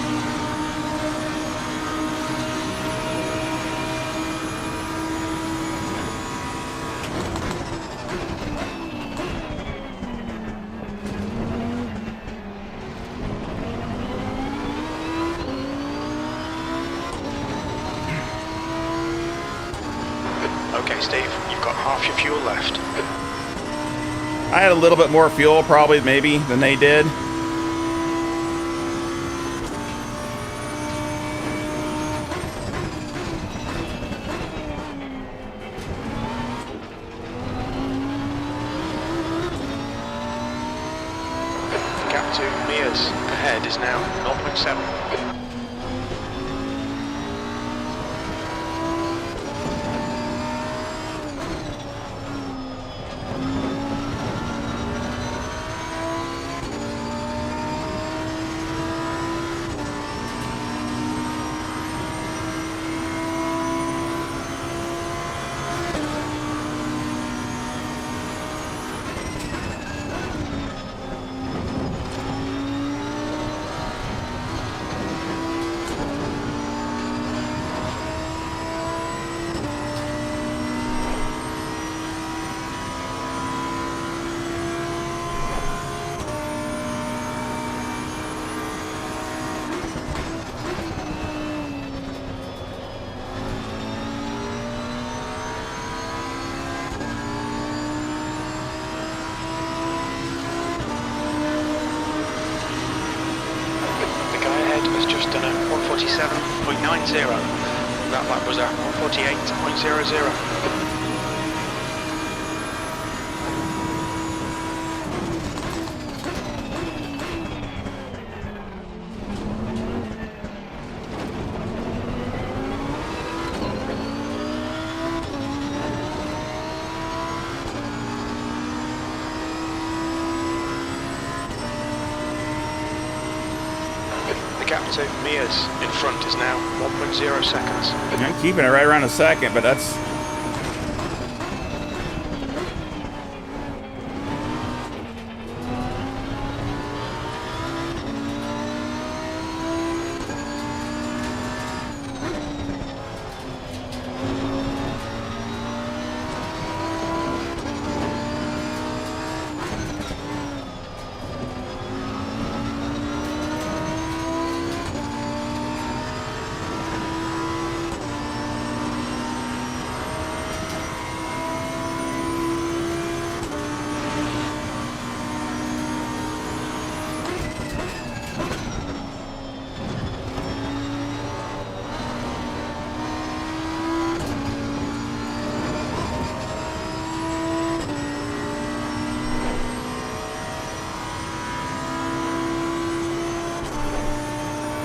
Okay, Steve, you've got half your fuel left. I had a little bit more fuel, probably, maybe, than they did. Gap to ahead is now 0.7. Has just done a 147.90. That lap was at 148.00. The gap to Mia's in front is now 1.0 seconds. I'm keeping it right around a second, but that's...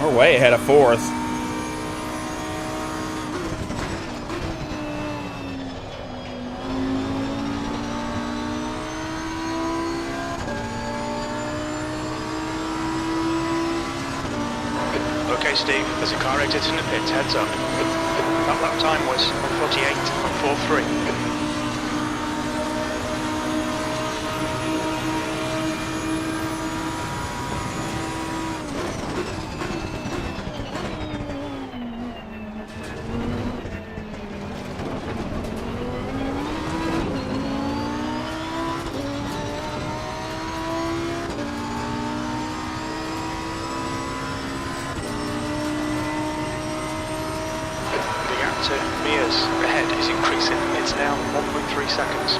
We're way ahead of fourth. Okay, Steve, there's a car exiting the pits, heads up. That lap time was 148.43. To Mia's ahead is increasing. It's now 1.3 seconds.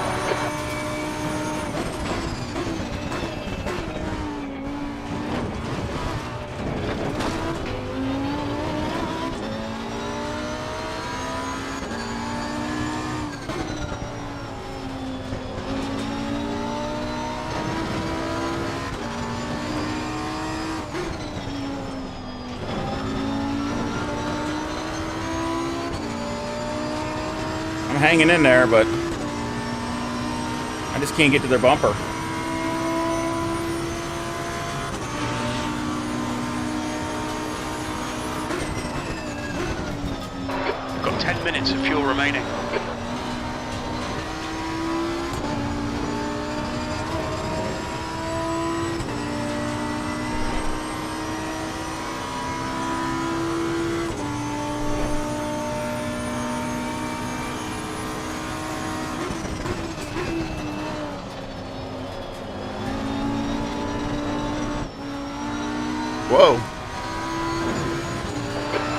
I'm hanging in there, but I just can't get to their bumper. We've got 10 minutes of fuel remaining. Whoa.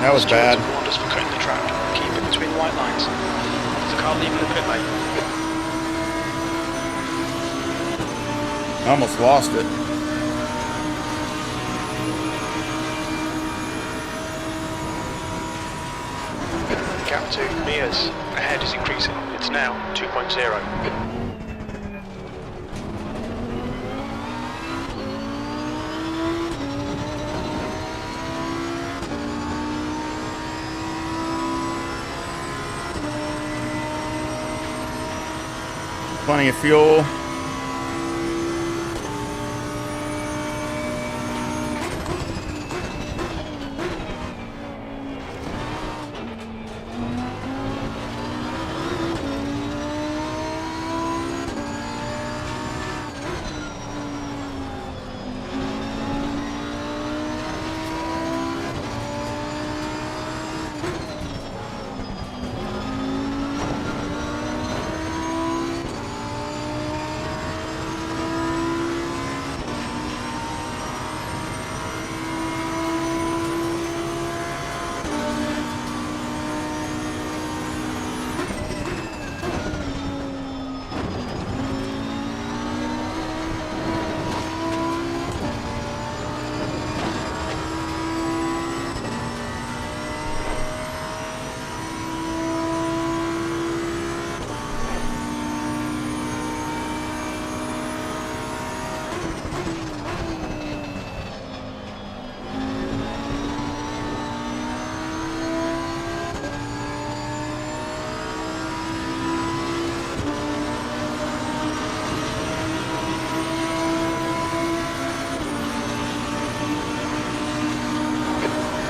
That was bad. Warned us for cutting the track. Keep it between the white lines. There's a car leaving the pit lane. I almost lost it. The gap to Mia's ahead is increasing. It's now 2.0. Plenty of fuel.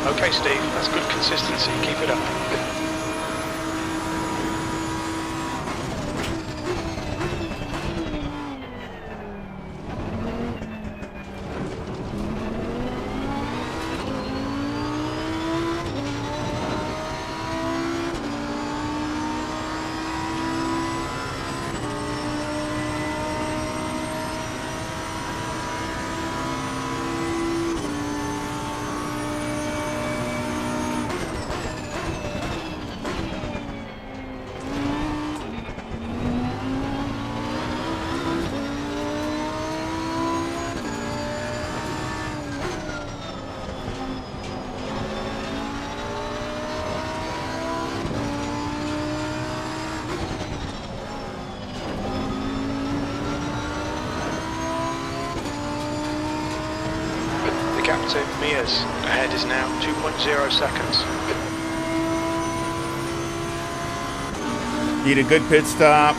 Okay, Steve, that's good consistency. Keep it up. Gap to Mears ahead is now 2.0 seconds. Need a good pit stop.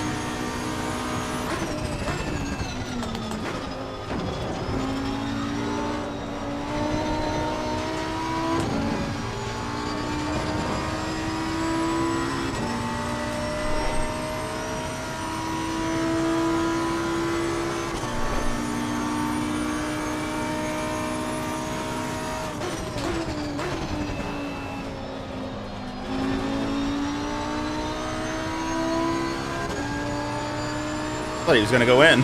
I thought he was going to go in.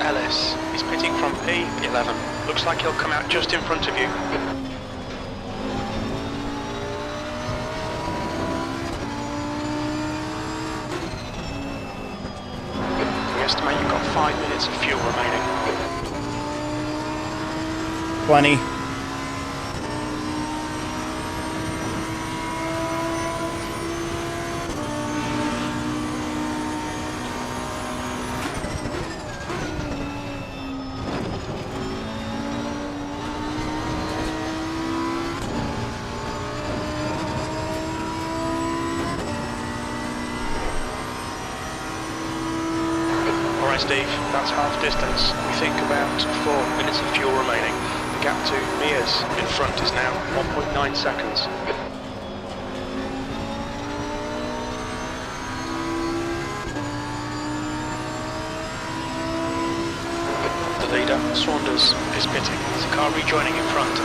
Ellis is pitting from P11. Looks like he'll come out just in front of you. We estimate you've got 5 minutes of fuel remaining. Plenty. Alright Steve, that's half distance. We think about 4 minutes of fuel remaining. The gap to Mears in front is now 1.9 seconds. The leader, Saunders, is pitting. There's a car rejoining in front.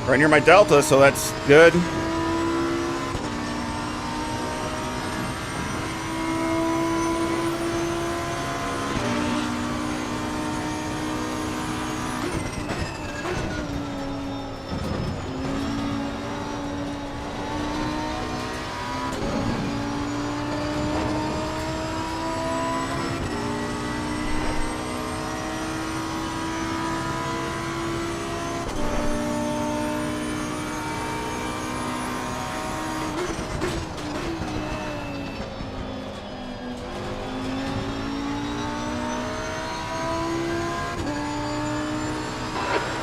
Right near my delta, so that's good.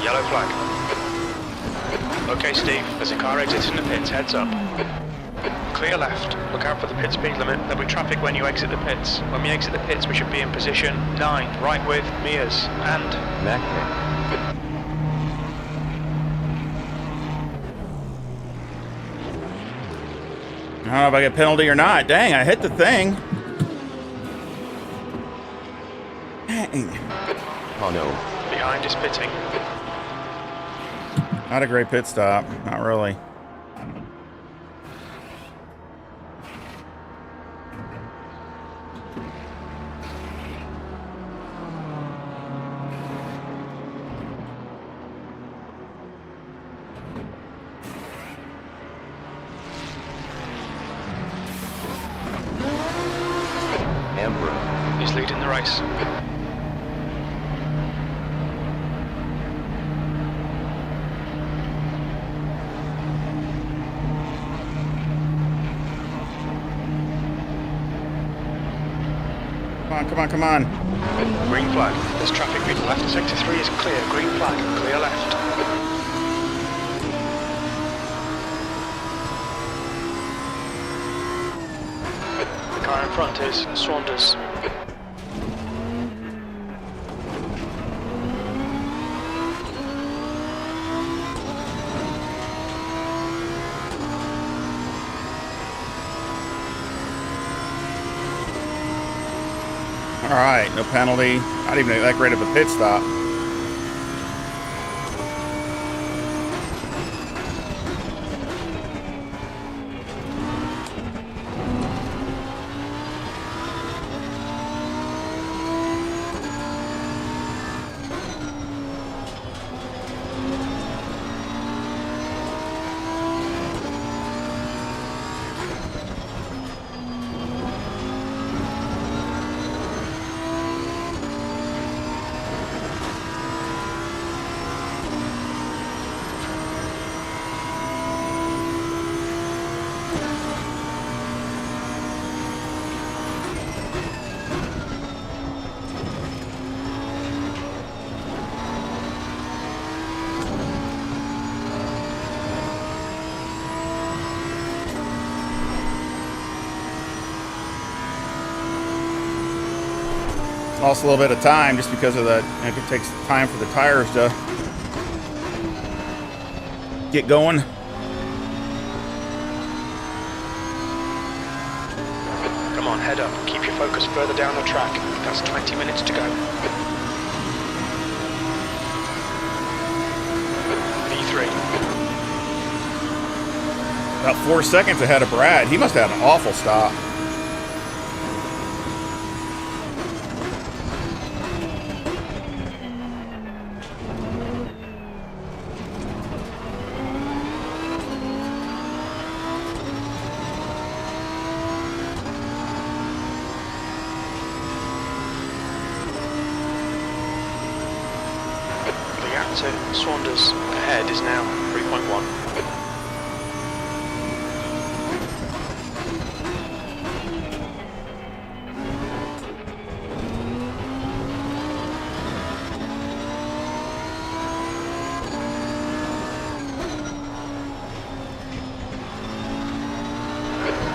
Yellow flag. Okay, Steve, there's a car exiting the pits, heads up. Clear left, look out for the pit speed limit. There'll be traffic when you exit the pits. When we exit the pits, we should be in position 9, right with Mears, and... Macnick. I don't know if I get a penalty or not. Dang, I hit the thing. Dang. Oh no. Behind is pitting. Not a great pit stop. Not really. Amber. He's leading the race. Come on, come on, come on. Green flag. There's traffic. Left sector 3 is clear. Green flag. Clear left. The car in front is Saunders. All right, no penalty. Not even that great of a pit stop. Lost a little bit of time just because of the, it takes time for the tires to get going. Come on, head up. Keep your focus further down the track. That's 20 minutes to go. V3. About 4 seconds ahead of Brad. He must have had an awful stop. To Saunders ahead is now 3.1.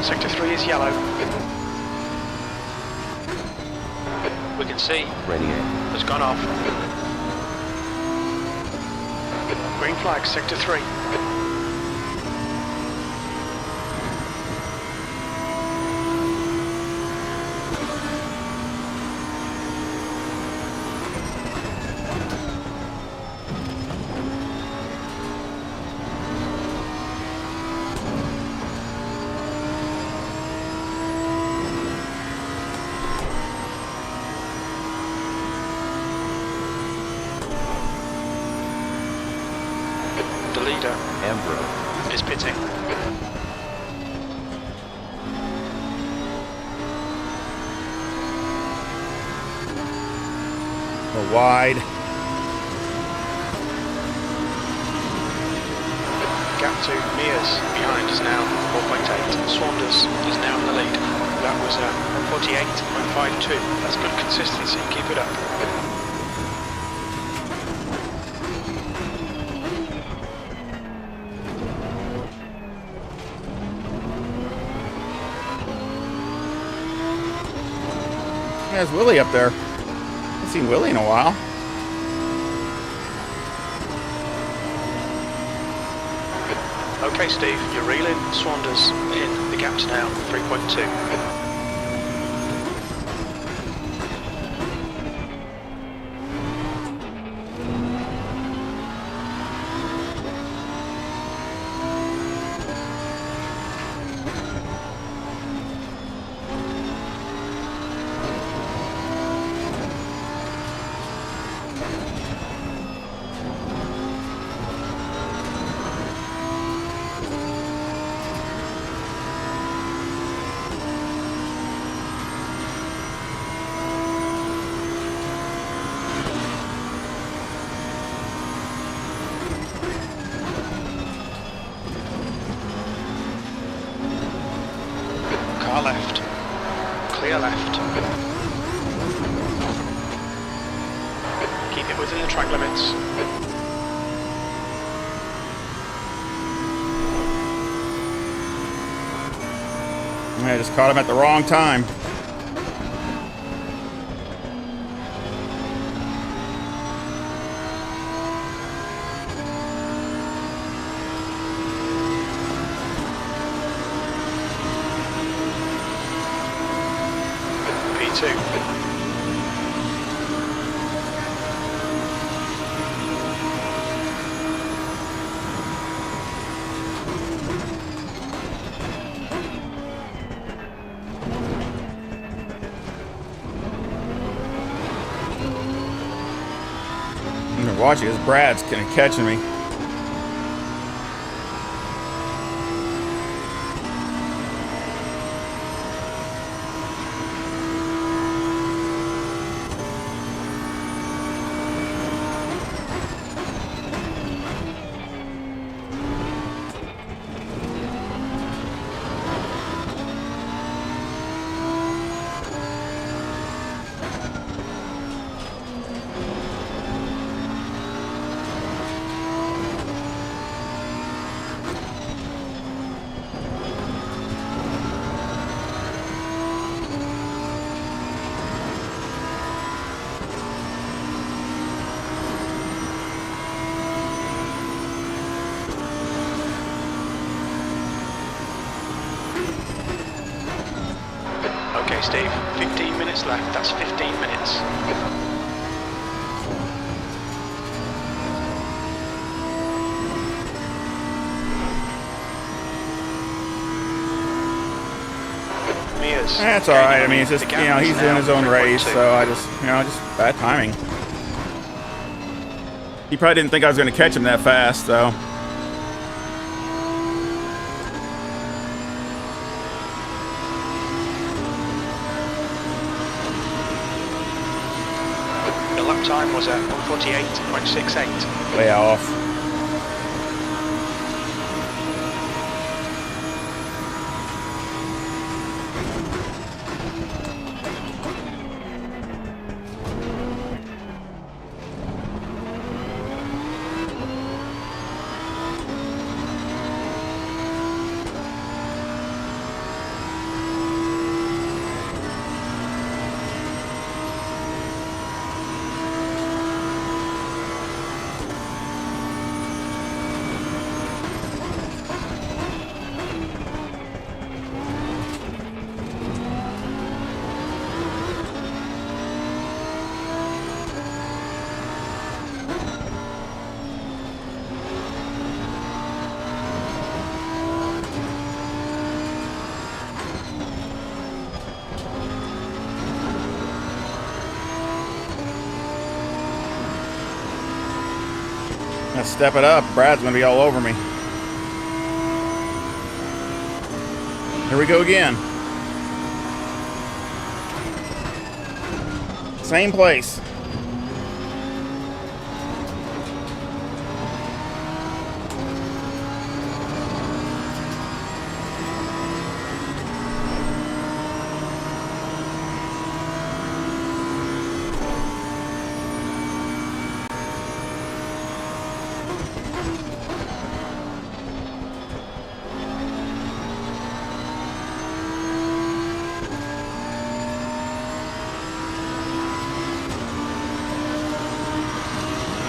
Sector 3 is yellow. We can see Renegade. has gone off. Green flag, sector 3. The leader Embro. is pitting. Go wide. Gap to Mears behind is now 4.8. Saunders is now in the lead. That was 148.52. That's good consistency. Keep it up. There's Willie up there. Haven't seen Willie in a while. Okay, Steve, you're reeling. Saunders in. The gap's now 3.2. Car left. Clear left. Keep it within the track limits. I just caught him at the wrong time. P2. I'm watching as Brad's kind of catching me. Okay, Steve, 15 minutes left. That's 15 minutes. Mears. That's all right. I mean, it's just, The you gap know, is he's now doing his own 3.2. race, so I just, you know, just bad timing. He probably didn't think I was going to catch him that fast, though. The lap time was at 148.68. Way off. Let's step it up. Brad's gonna be all over me. Here we go again. Same place.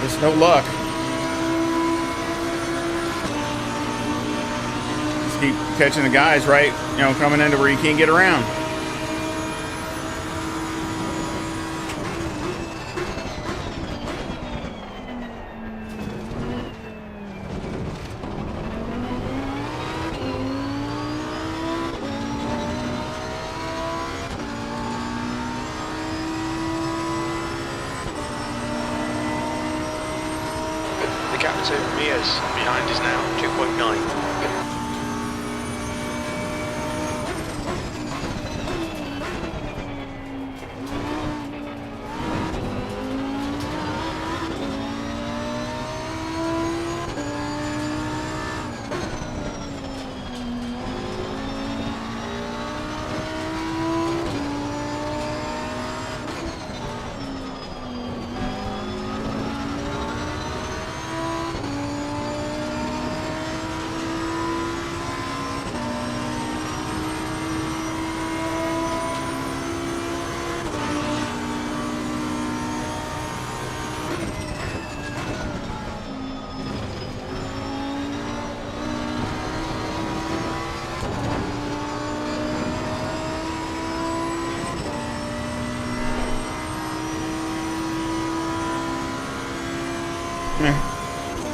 Just no luck. Just keep catching the guys right, coming into where you can't get around. The gap to Mia's behind is now 2.9.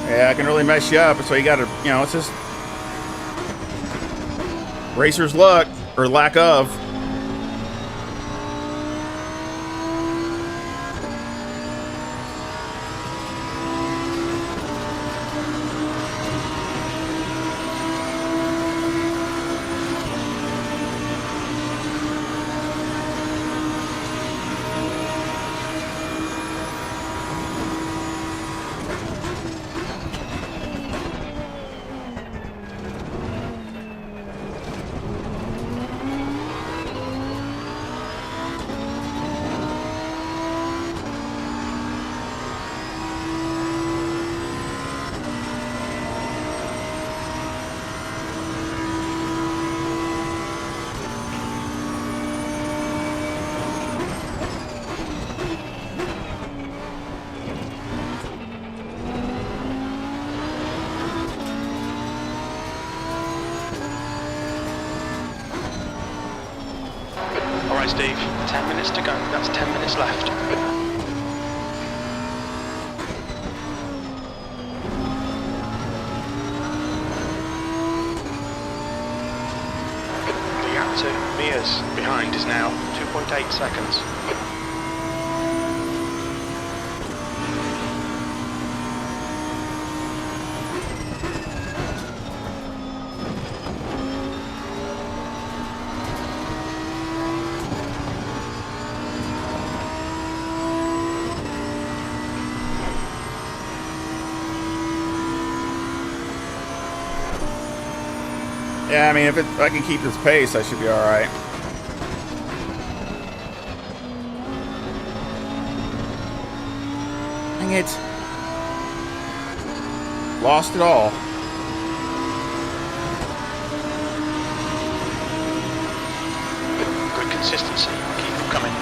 Yeah, I can really mess you up. So you gotta, it's just racer's luck, or lack of. Alright Steve, 10 minutes to go, that's 10 minutes left. The gap to Mia's behind is now 2.8 seconds. Yeah, I mean, if I can keep this pace, I should be all right. Dang it. Lost it all. Good consistency, keep them coming.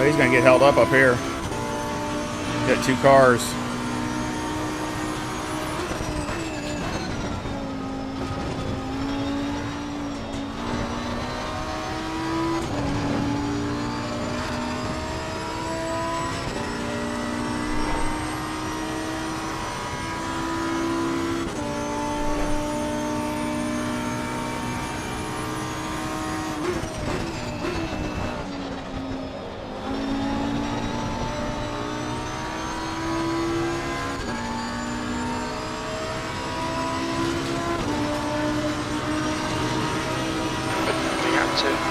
he's going to get held up here. Got 2 cars.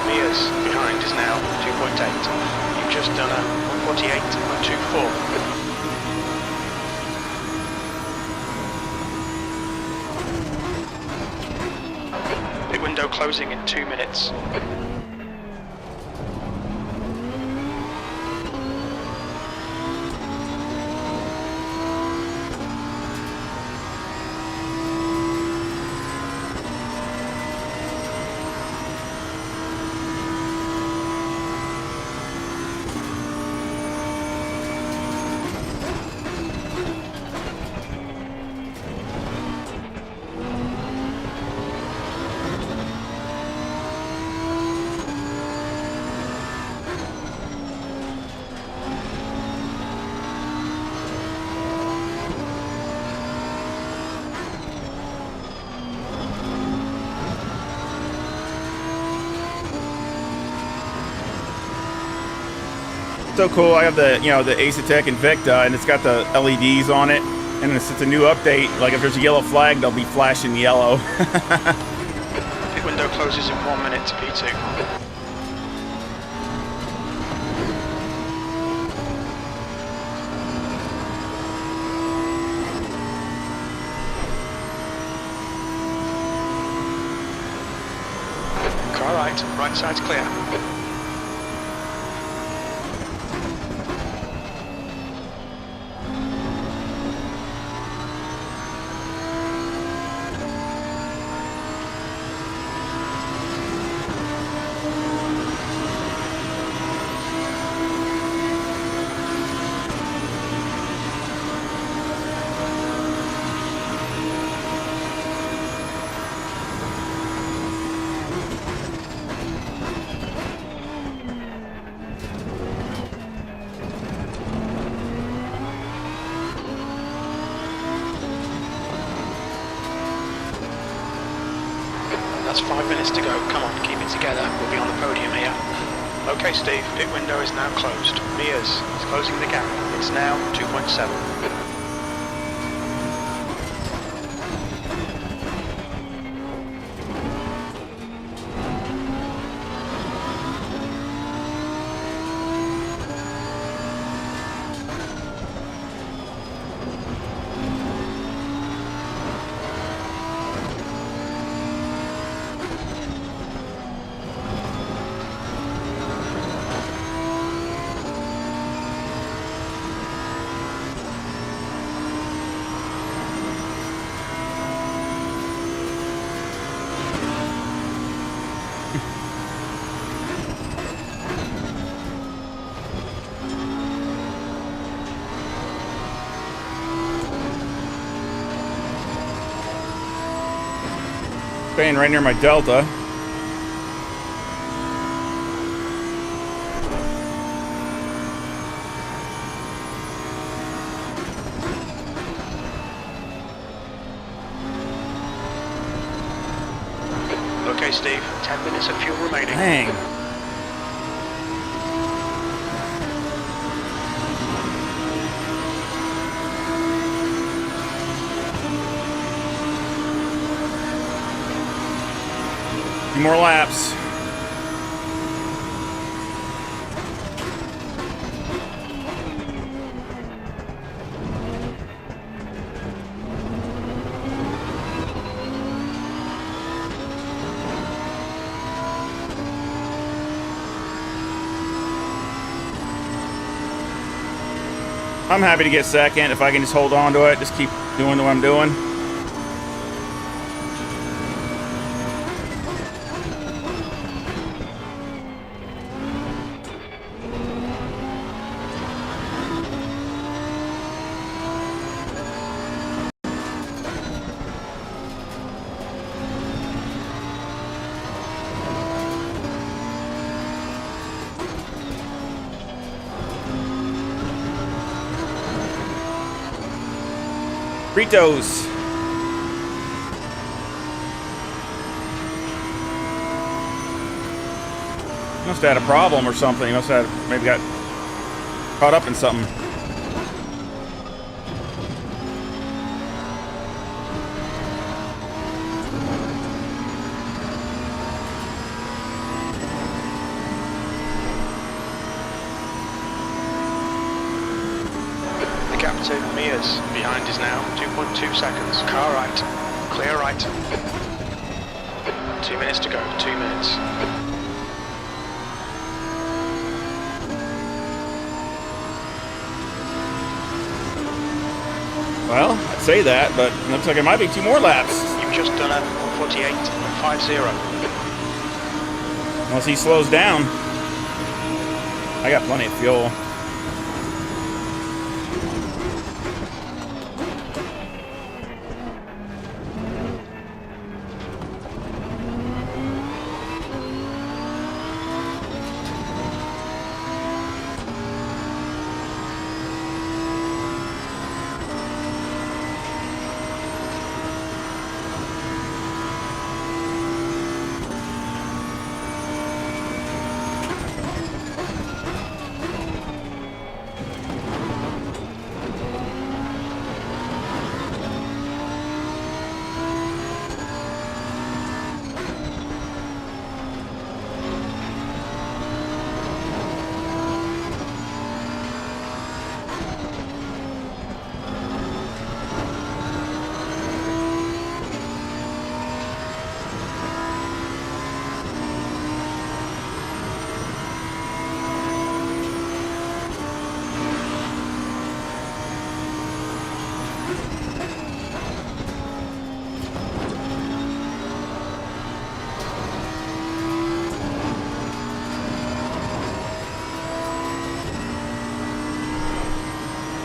Mears behind is now 2.8. You've just done a 148.24. Pit window closing in 2 minutes. So cool. I have the, you know, the ACC Invicta, and it's got the LEDs on it. And it's a new update. Like if there's a yellow flag, they'll be flashing yellow. Pit window closes in 1 minute to P2. Car right side's clear. That's 5 minutes to go. Come on, keep it together. We'll be on the podium here. Okay, Steve, pit window is now closed. Mears is closing the gap. It's now 2.7. Staying right near my Delta. Okay, Steve, 10 minutes of fuel remaining. Dang. Few more laps. I'm happy to get second if I can just hold on to it, just keep doing what I'm doing. Fritos. Must have had a problem or something. He must have maybe got caught up in something. The gap to Mears behind is now 2.2 seconds. Car right. Clear right. 2 minutes to go. 2 minutes. Well, I'd say that, but it looks like it might be 2 more laps. You've just done a 148.50. Unless he slows down. I got plenty of fuel.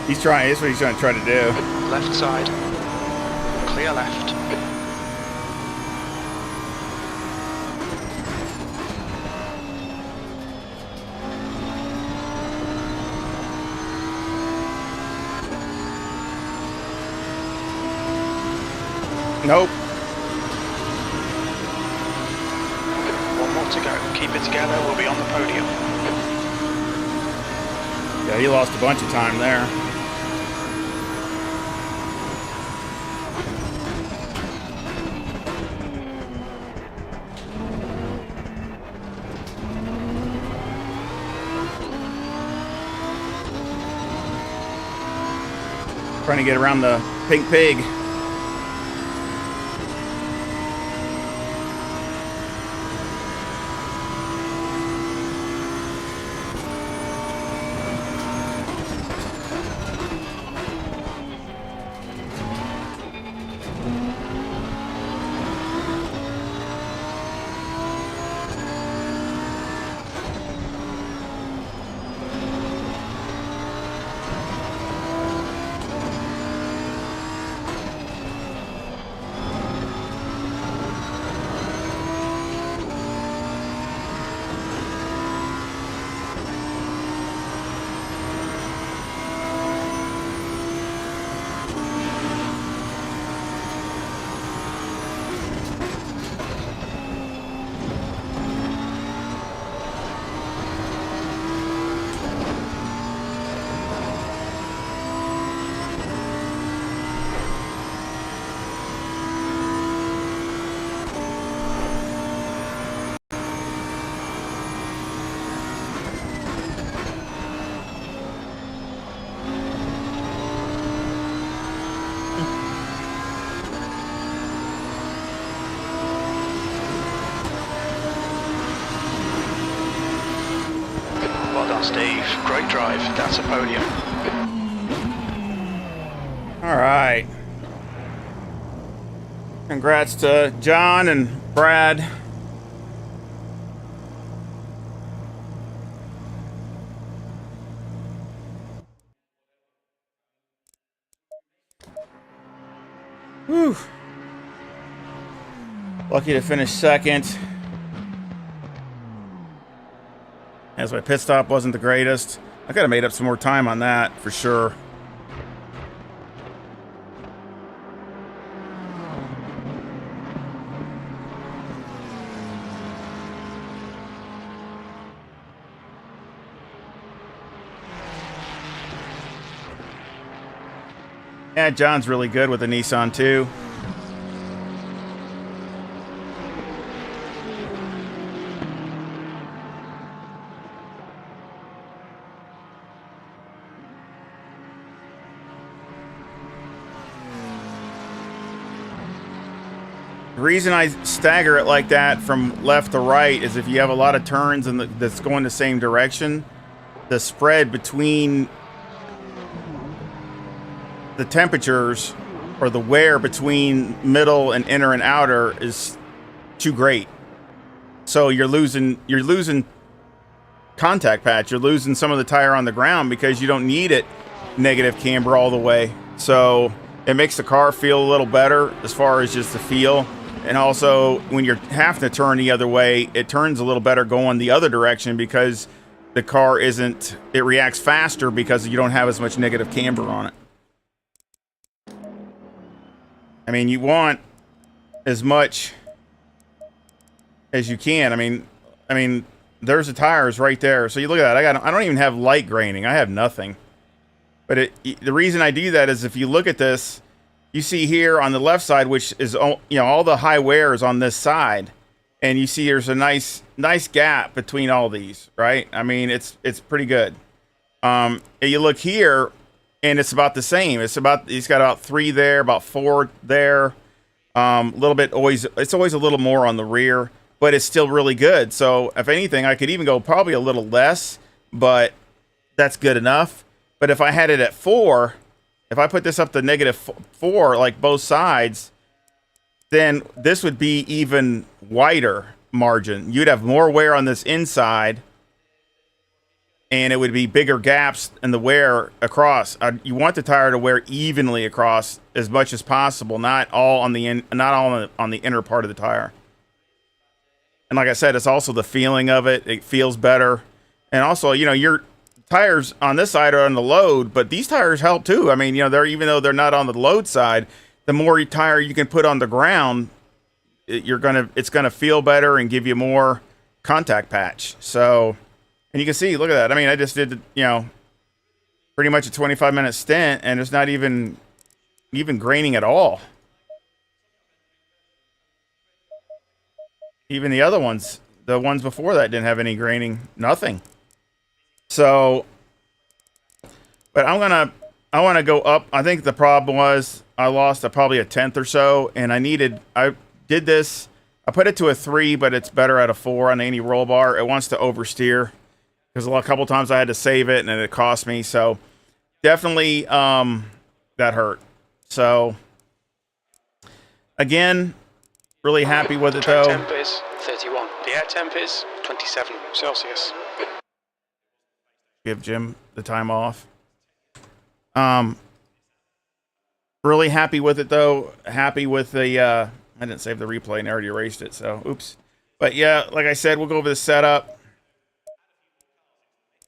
He's trying. That's what he's trying to do. Left side. Clear left. Nope. 1 more to go. Keep it together. We'll be on the podium. Yeah, he lost a bunch of time there. Trying to get around the pink pig. Steve, great drive. That's a podium. All right. Congrats to John and Brad. Whew. Lucky to finish second. As my pit stop wasn't the greatest. I could have made up some more time on that for sure. Yeah, John's really good with the Nissan too. The reason I stagger it like that from left to right is if you have a lot of turns and that's going the same direction, the spread between the temperatures or the wear between middle and inner and outer is too great. So you're losing contact patch. You're losing some of the tire on the ground because you don't need it negative camber all the way. So it makes the car feel a little better as far as just the feel. And also, when you're having to turn the other way, it turns a little better going the other direction because the car it reacts faster because you don't have as much negative camber on it. I mean, you want as much as you can. I mean, there's the tires right there. So you look at that. I don't even have light graining. I have nothing. But the reason I do that is if you look at this, you see here on the left side, which is all the high wear is on this side, and you see there's a nice gap between all these, right? I mean, it's pretty good. You look here, and it's about the same. He's got about 3 there, about 4 there. It's always a little more on the rear, but it's still really good. So if anything, I could even go probably a little less, but that's good enough. But if I had it at 4. If I put this up to -4, like both sides, then this would be even wider margin. You'd have more wear on this inside, and it would be bigger gaps in the wear across. You want the tire to wear evenly across as much as possible, not all on the inner part of the tire. And like I said, it's also the feeling of it. It feels better, and also, your tires on this side are on the load, but these tires help too. I mean, even though they're not on the load side, the more tire you can put on the ground, it's gonna feel better and give you more contact patch. So, and you can see, look at that. I mean, I just did, pretty much a 25-minute stint, and it's not even graining at all. Even the other ones, the ones before that didn't have any graining, nothing. So, but I want to go up. I think the problem was I lost probably a 1/10 or so, and I did this. I put it to a 3, but it's better at a 4 on any roll bar. It wants to oversteer because a couple times I had to save it, and it cost me. So definitely that hurt. So again, really happy with it though. Temp is 31. The air temp is 27 Celsius. Give Jim the time off. Really happy with it though. Happy with the I didn't save the replay and I already erased it, so oops. But yeah, like I said, we'll go over the setup.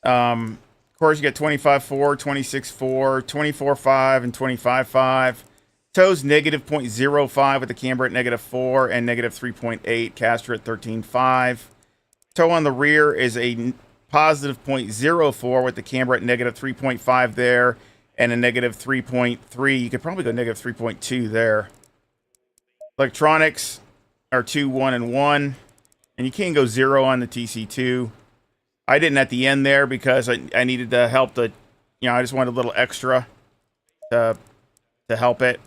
Of course, you get 25.4, 26.4, 24.5, and 25.5. Toes -0.05 with the camber at -4 and -3.8. Caster at 13.5. Toe on the rear is a +0.04 with the camber at -3.5 there and a -3.3. You could probably go -3.2 there. Electronics are 2, 1, and 1. And you can go 0 on the TC2. I didn't at the end there because I needed to help I just wanted a little extra to help it.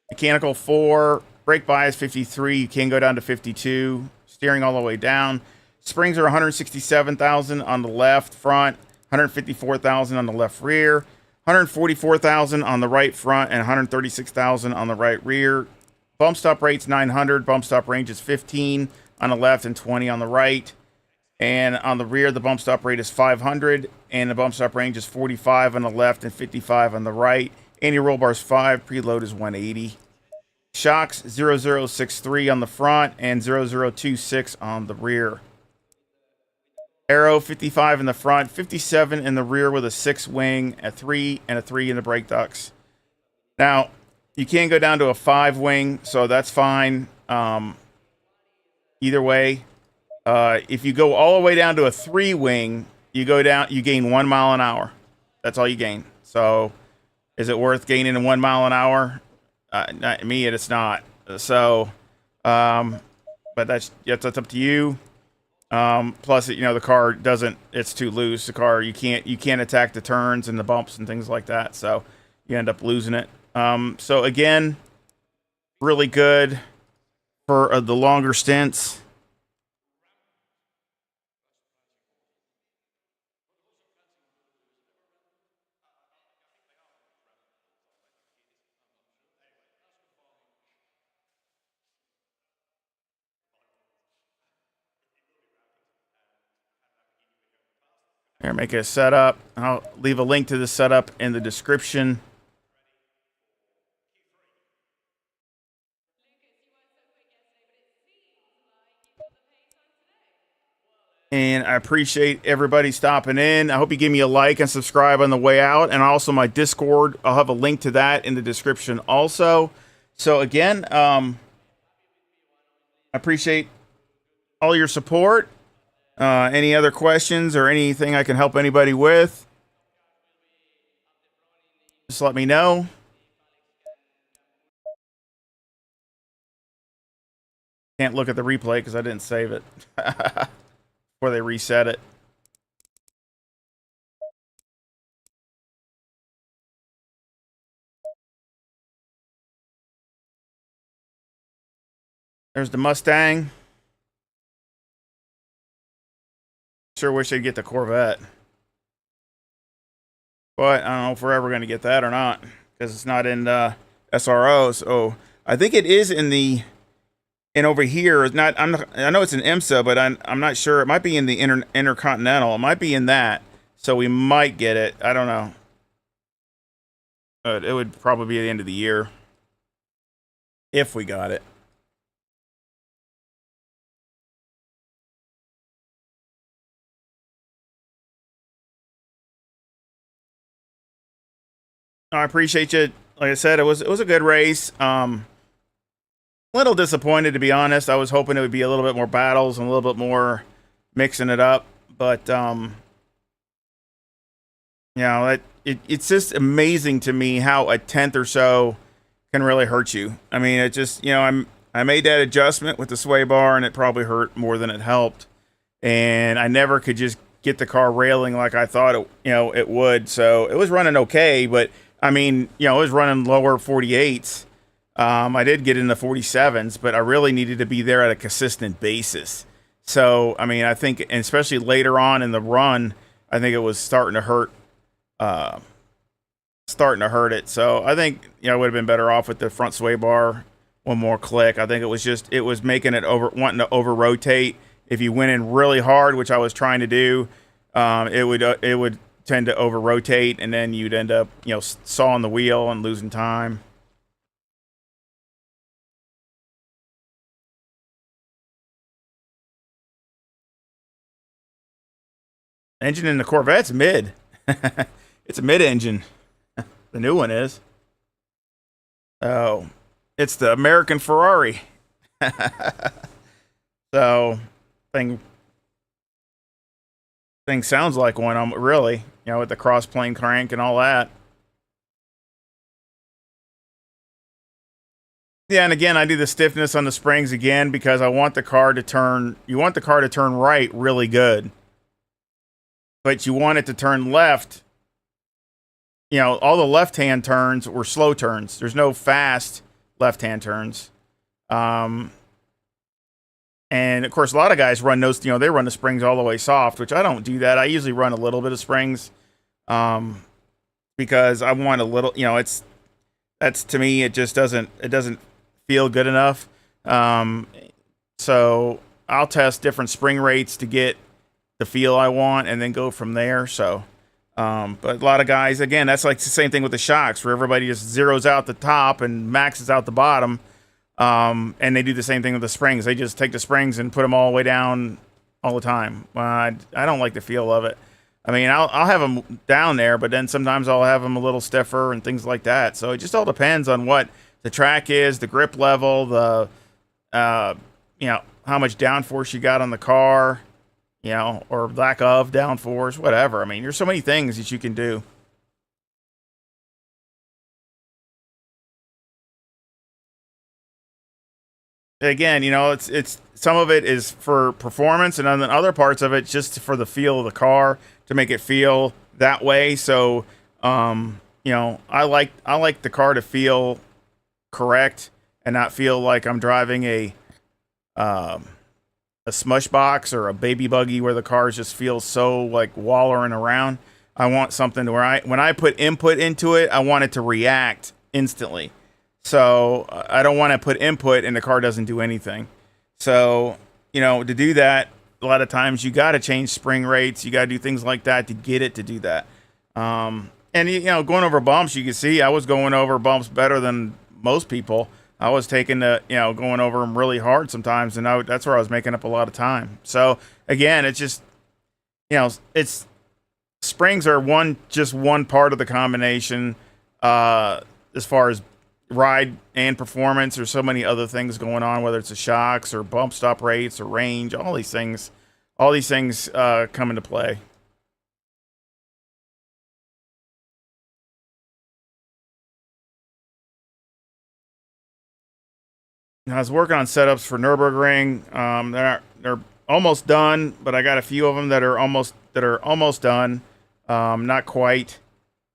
Mechanical 4. Brake bias 53. You can go down to 52. Steering all the way down. Springs are 167,000 on the left front, 154,000 on the left rear, 144,000 on the right front, and 136,000 on the right rear. Bump stop rate's 900. Bump stop range is 15 on the left and 20 on the right. And on the rear, the bump stop rate is 500, and the bump stop range is 45 on the left and 55 on the right. Anti-roll bar is 5. Preload is 180. Shocks 0063 on the front and 0026 on the rear. Aero 55 in the front, 57 in the rear with a 6 wing, a 3 and a 3 in the brake ducts. Now, you can go down to a 5 wing, so that's fine. Either way, if you go all the way down to a 3 wing, you gain 1 mile an hour. That's all you gain. So is it worth gaining 1 mile an hour? Not me, it's not. So, but that's up to you. Plus, you know, the car doesn't, it's too loose. The car, you can't attack the turns and the bumps and things like that. So you end up losing it. So again, really good for the longer stints. Here, make a setup. I'll leave a link to the setup in the description. And I appreciate everybody stopping in. I hope you give me a like and subscribe on the way out. And also my Discord, I'll have a link to that in the description also. So again, I appreciate all your support. Any other questions or anything I can help anybody with, just let me know. Can't look at the replay because I didn't save it before they reset it. There's the Mustang. Sure wish they'd get the Corvette. But I don't know if we're ever going to get that or not, because it's not in SRO. So I think it is in the over here. It's not. I know it's in IMSA, but I'm not sure. It might be in the Intercontinental. It might be in that. So we might get it. I don't know. But it would probably be at the end of the year if we got it. I appreciate you. Like I said, it was a good race. A little disappointed, to be honest. I was hoping it would be a little bit more battles and a little bit more mixing it up. But you know, it's just amazing to me how a tenth or so can really hurt you. I mean, it just, you know, I made that adjustment with the sway bar, and it probably hurt more than it helped. And I never could just get the car railing like I thought it, you know, it would. So it was running okay, but I mean, you know, it was running lower 48s. I did get in the 47s, but I really needed to be there at a consistent basis. So, I mean, I think, and especially later on in the run, I think it was starting to hurt it. So I think, you know, I would have been better off with the front sway bar, one more click. I think it was making it wanting to over rotate. If you went in really hard, which I was trying to do, it would tend to over rotate, and then you'd end up, you know, sawing the wheel and losing time. Engine in the Corvette's mid. It's a mid engine. The new one is. Oh, it's the American Ferrari. So thing sounds like one, really, you know, with the cross plane crank and all that. Yeah, and again, I do the stiffness on the springs again because I want the car to turn. You want the car to turn right really good, but you want it to turn left. You know, all the left-hand turns were slow turns. There's no fast left-hand turns. And of course, a lot of guys run those, you know, they run the springs all the way soft, which I don't do that. I usually run a little bit of springs, because I want a little, you know, that's to me, it doesn't feel good enough. So I'll test different spring rates to get the feel I want and then go from there. So, but a lot of guys, again, that's like the same thing with the shocks, where everybody just zeroes out the top and maxes out the bottom. And they do the same thing with the springs. They just take the springs and put them all the way down all the time. I don't like the feel of it. I mean, I'll have them down there, but then sometimes I'll have them a little stiffer and things like that. So it just all depends on what the track is, the grip level, the, you know, how much downforce you got on the car, you know, or lack of downforce, whatever. I mean, there's so many things that you can do. again, you know, it's some of it is for performance, and then other parts of it just for the feel of the car to make it feel that way. So, you know, I like the car to feel correct and not feel like I'm driving a smush box or a baby buggy where the car just feels so like wallowing around. I want something where when I put input into it, I want it to react instantly. So I don't want to put input and the car doesn't do anything. So, you know, to do that, a lot of times you got to change spring rates. You got to do things like that to get it to do that. And, you know, going over bumps, you can see I was going over bumps better than most people. I was taking going over them really hard sometimes, and that's where I was making up a lot of time. So again, it's just, you know, it's springs are just one part of the combination. As far as ride and performance, there's so many other things going on, whether it's the shocks or bump stop rates or range. All these things come into play. I was working on setups for Nürburgring. They're almost done, but I got a few of them that are almost done. Not quite,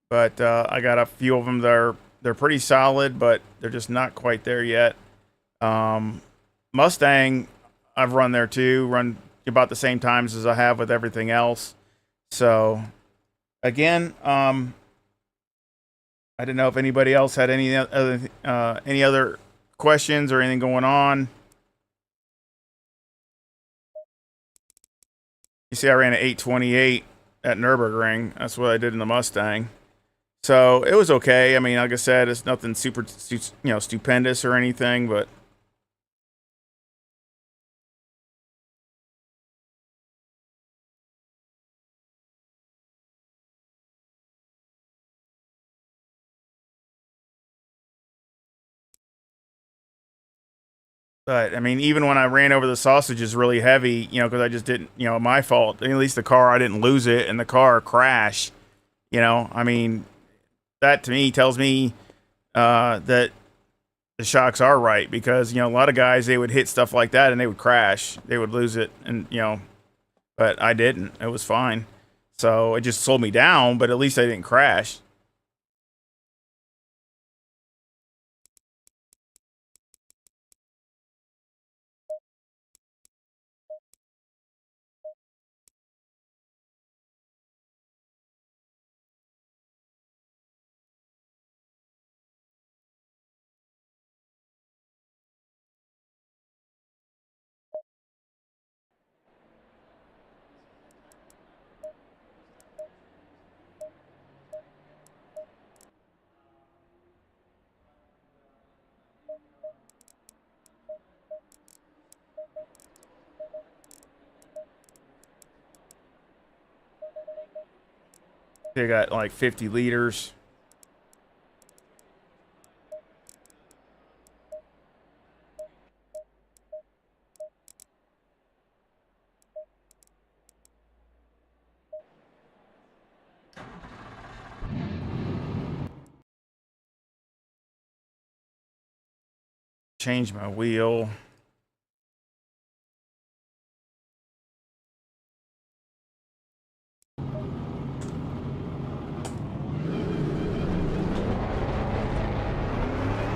but I got a few of them that they're pretty solid, but they're just not quite there yet. Mustang, I've run there too. Run about the same times as I have with everything else. So again, I didn't know if anybody else had any other questions or anything going on. You see I ran an 828 at Nürburgring. That's what I did in the Mustang. So it was okay. I mean, like I said, it's nothing super, stupendous or anything, but I mean, even when I ran over the sausages really heavy, because I just didn't, my fault. At least the car, I didn't lose it, and the car crashed. I mean, that to me tells me that the shocks are right, because a lot of guys, they would hit stuff like that and they would crash, they would lose it, and but I didn't. It was fine. So it just slowed me down, but at least I didn't crash. They got like 50 liters. Change my wheel.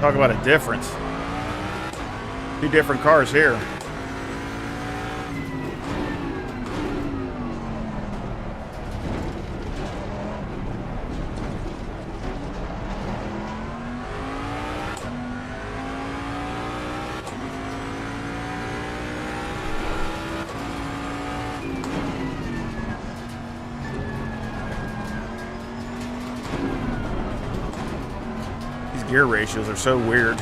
Talk about a difference. Two different cars here. Gear ratios are so weird.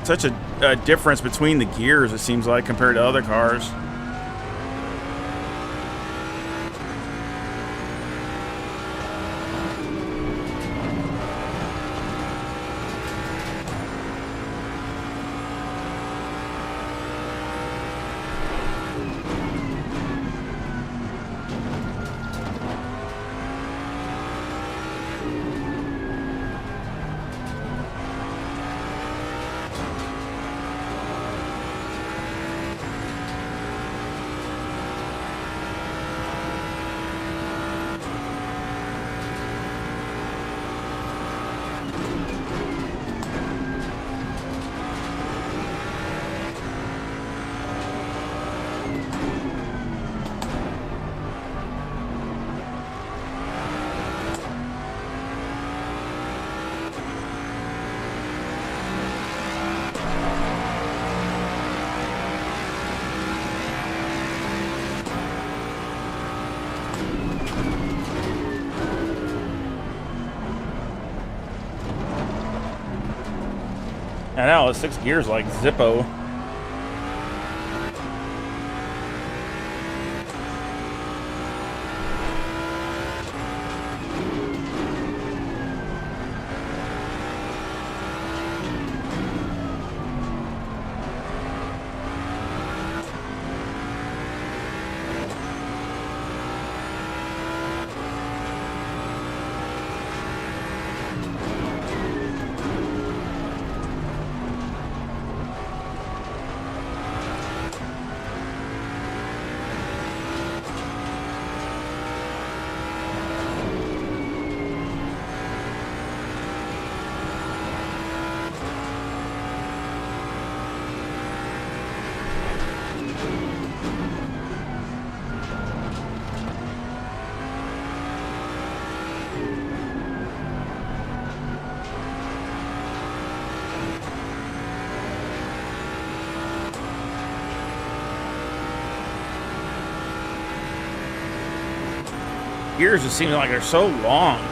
Such a difference between the gears, it seems like, compared to other cars. I know, it's 6 gears like Zippo. Gears just seem like they're so long.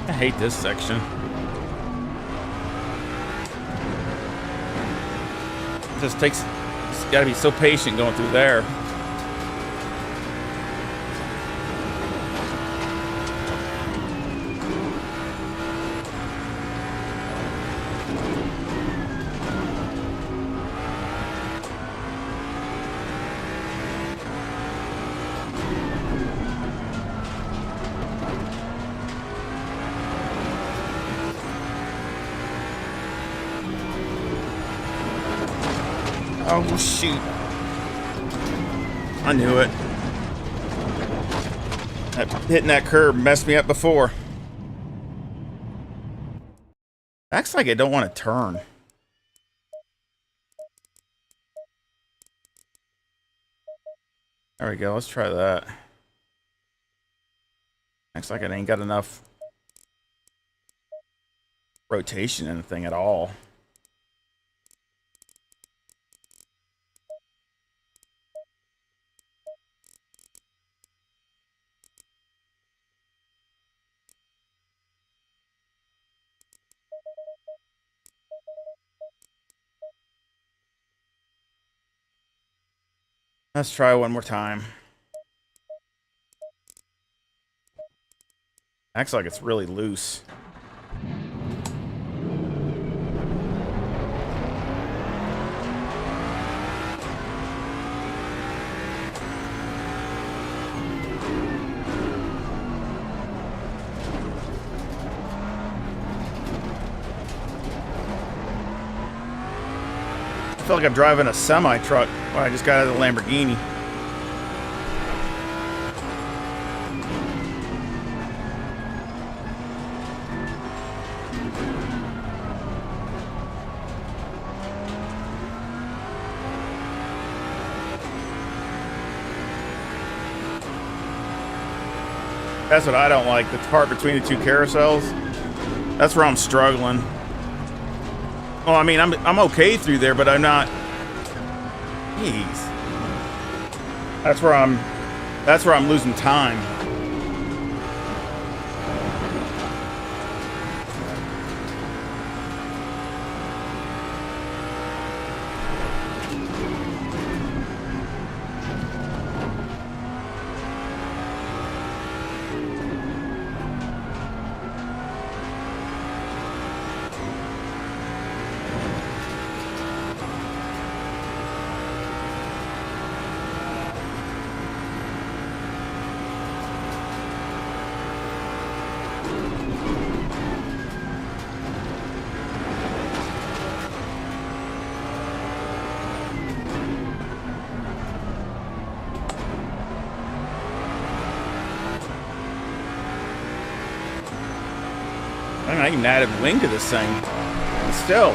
I hate this section. It just takes, it's gotta be so patient going through there. Oh, shoot. I knew it. Hitting that curb messed me up before. Acts like I don't want to turn. There we go. Let's try that. Acts like it ain't got enough rotation in the thing at all. Let's try one more time. Acts like it's really loose. I feel like I'm driving a semi-truck when I just got out of the Lamborghini. That's what I don't like. The part between the two carousels. That's where I'm struggling. Well, I mean, I'm okay through there, but I'm not. Jeez. That's where I'm losing time. I even added wing to this thing. And still.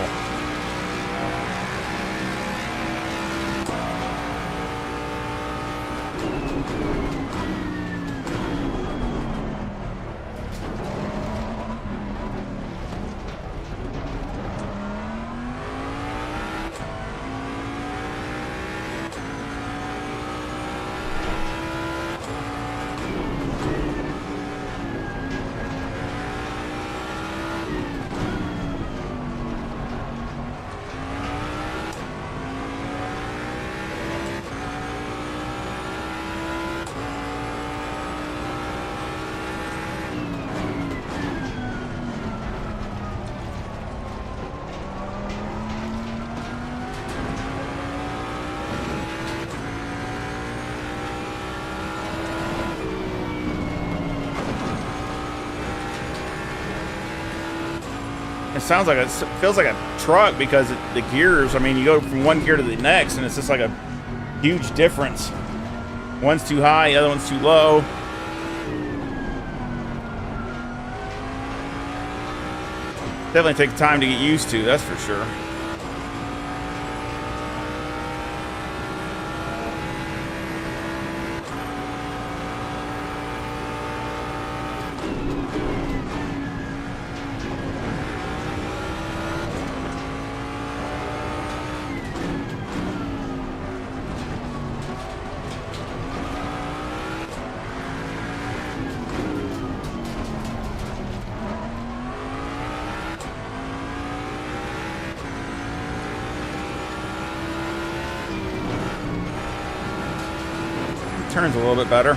It sounds like it feels like a truck because the gears, I mean, you go from one gear to the next and it's just like a huge difference. One's too high, the other one's too low. Definitely take time to get used to, that's for sure. Turns a little bit better.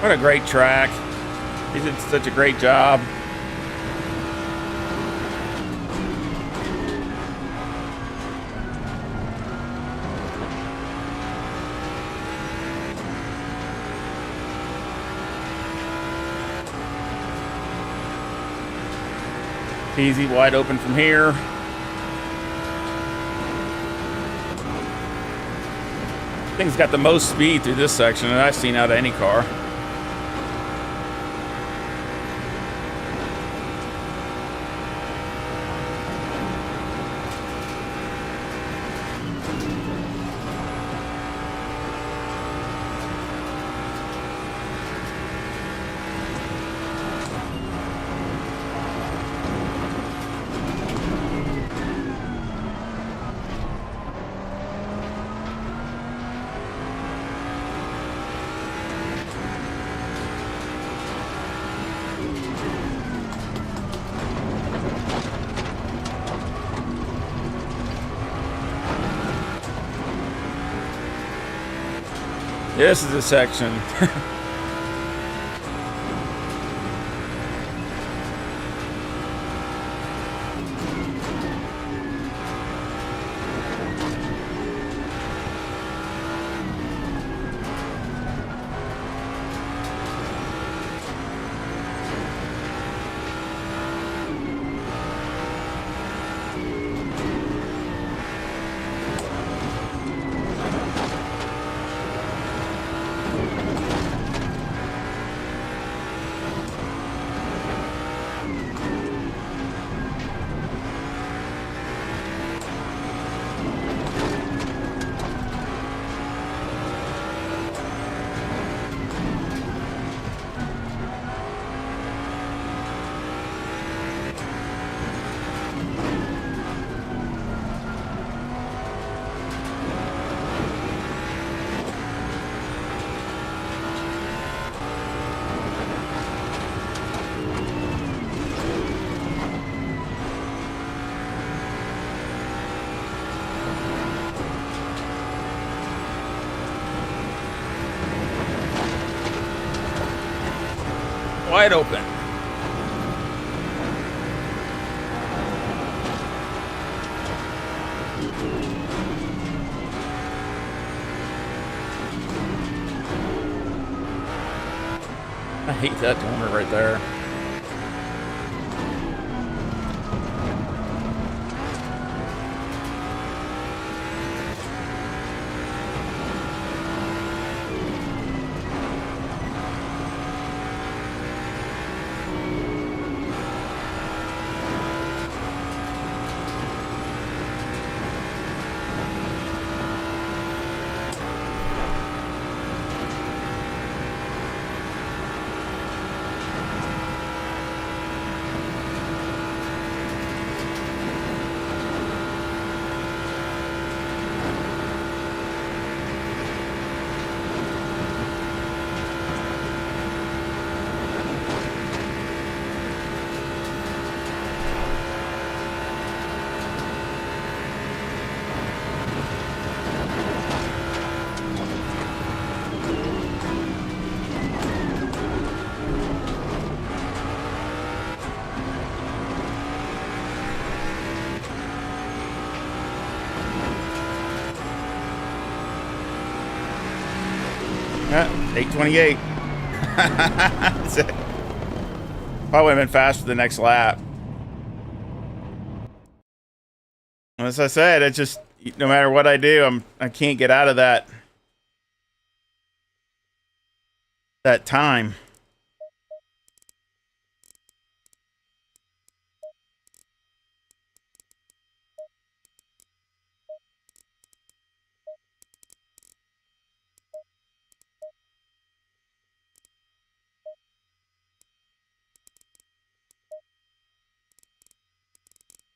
What a great track. He did such a great job. Easy, wide open from here. Thing's got the most speed through this section that I've seen out of any car. This is a section. Wide open. I hate that corner right there. Yeah, 828. That's it. Probably would have been faster the next lap. As I said, it's just no matter what I do, I can't get out of that time.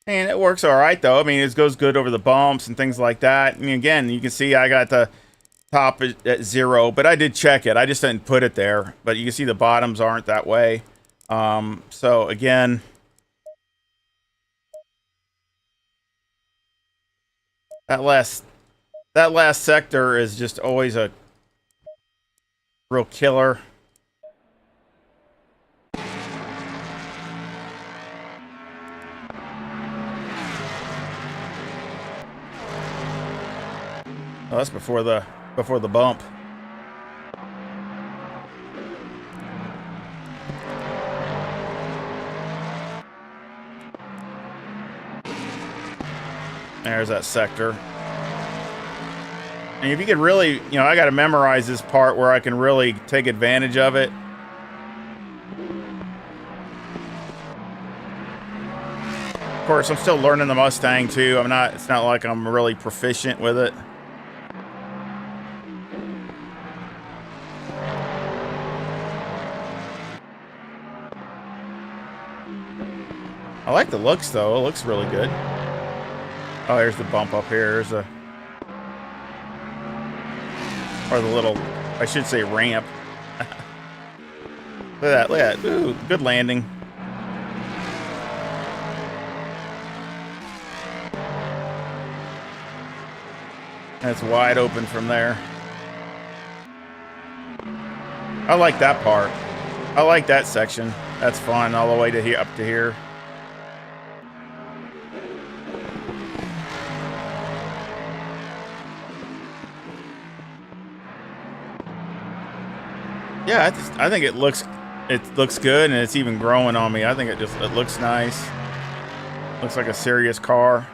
And it works all right, though. I mean, it goes good over the bumps and things like that. And again, you can see I got the top at 0, but I did check it. I just didn't put it there. But you can see the bottoms aren't that way. So again, that last sector is just always a real killer. Oh, that's before the bump. There's that sector. And if you could really, you know, I got to memorize this part where I can really take advantage of it. Of course, I'm still learning the Mustang too. It's not like I'm really proficient with it. I like the looks though. It looks really good. Oh, there's the bump up here. There's a, or the little, I should say ramp. Look at that, look at that. Ooh, good landing. And it's wide open from there. I like that part. I like that section. That's fun all the way to here, up to here. Yeah, I think it looks good, and it's even growing on me. I think it looks nice. Looks like a serious car.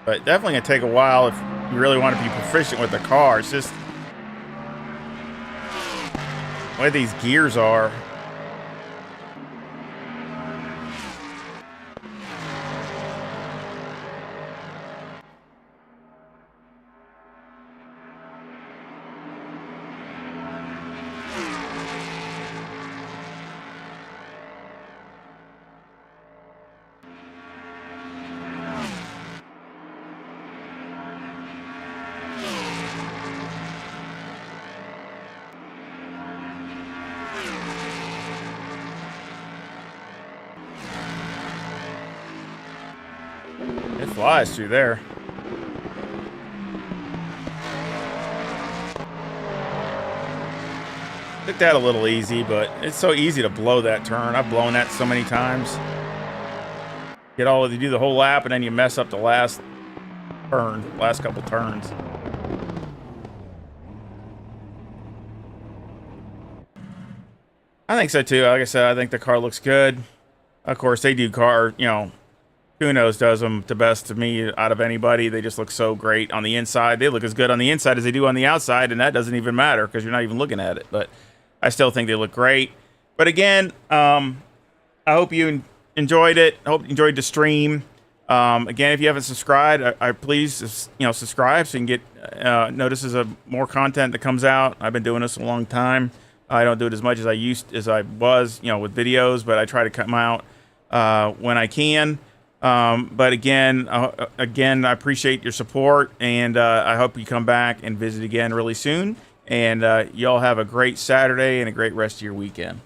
But definitely gonna take a while if you really want to be proficient with the car. It's just the way these gears are. It flies through there. Took that a little easy, but it's so easy to blow that turn. I've blown that so many times. You do the whole lap, and then you mess up the last turn, last couple turns. I think so too. Like I said, I think the car looks good. Of course, they do car, you know, Kuno's does them the best to me out of anybody. They just look so great on the inside. They look as good on the inside as they do on the outside, and that doesn't even matter because you're not even looking at it. But I still think they look great. But again, I hope you enjoyed it. I hope you enjoyed the stream. Again, if you haven't subscribed, I please, you know, subscribe so you can get notices of more content that comes out. I've been doing this a long time. I don't do it as much as I was, you know, with videos, but I try to come out when I can. But again, I appreciate your support, and I hope you come back and visit again really soon. And y'all have a great Saturday and a great rest of your weekend.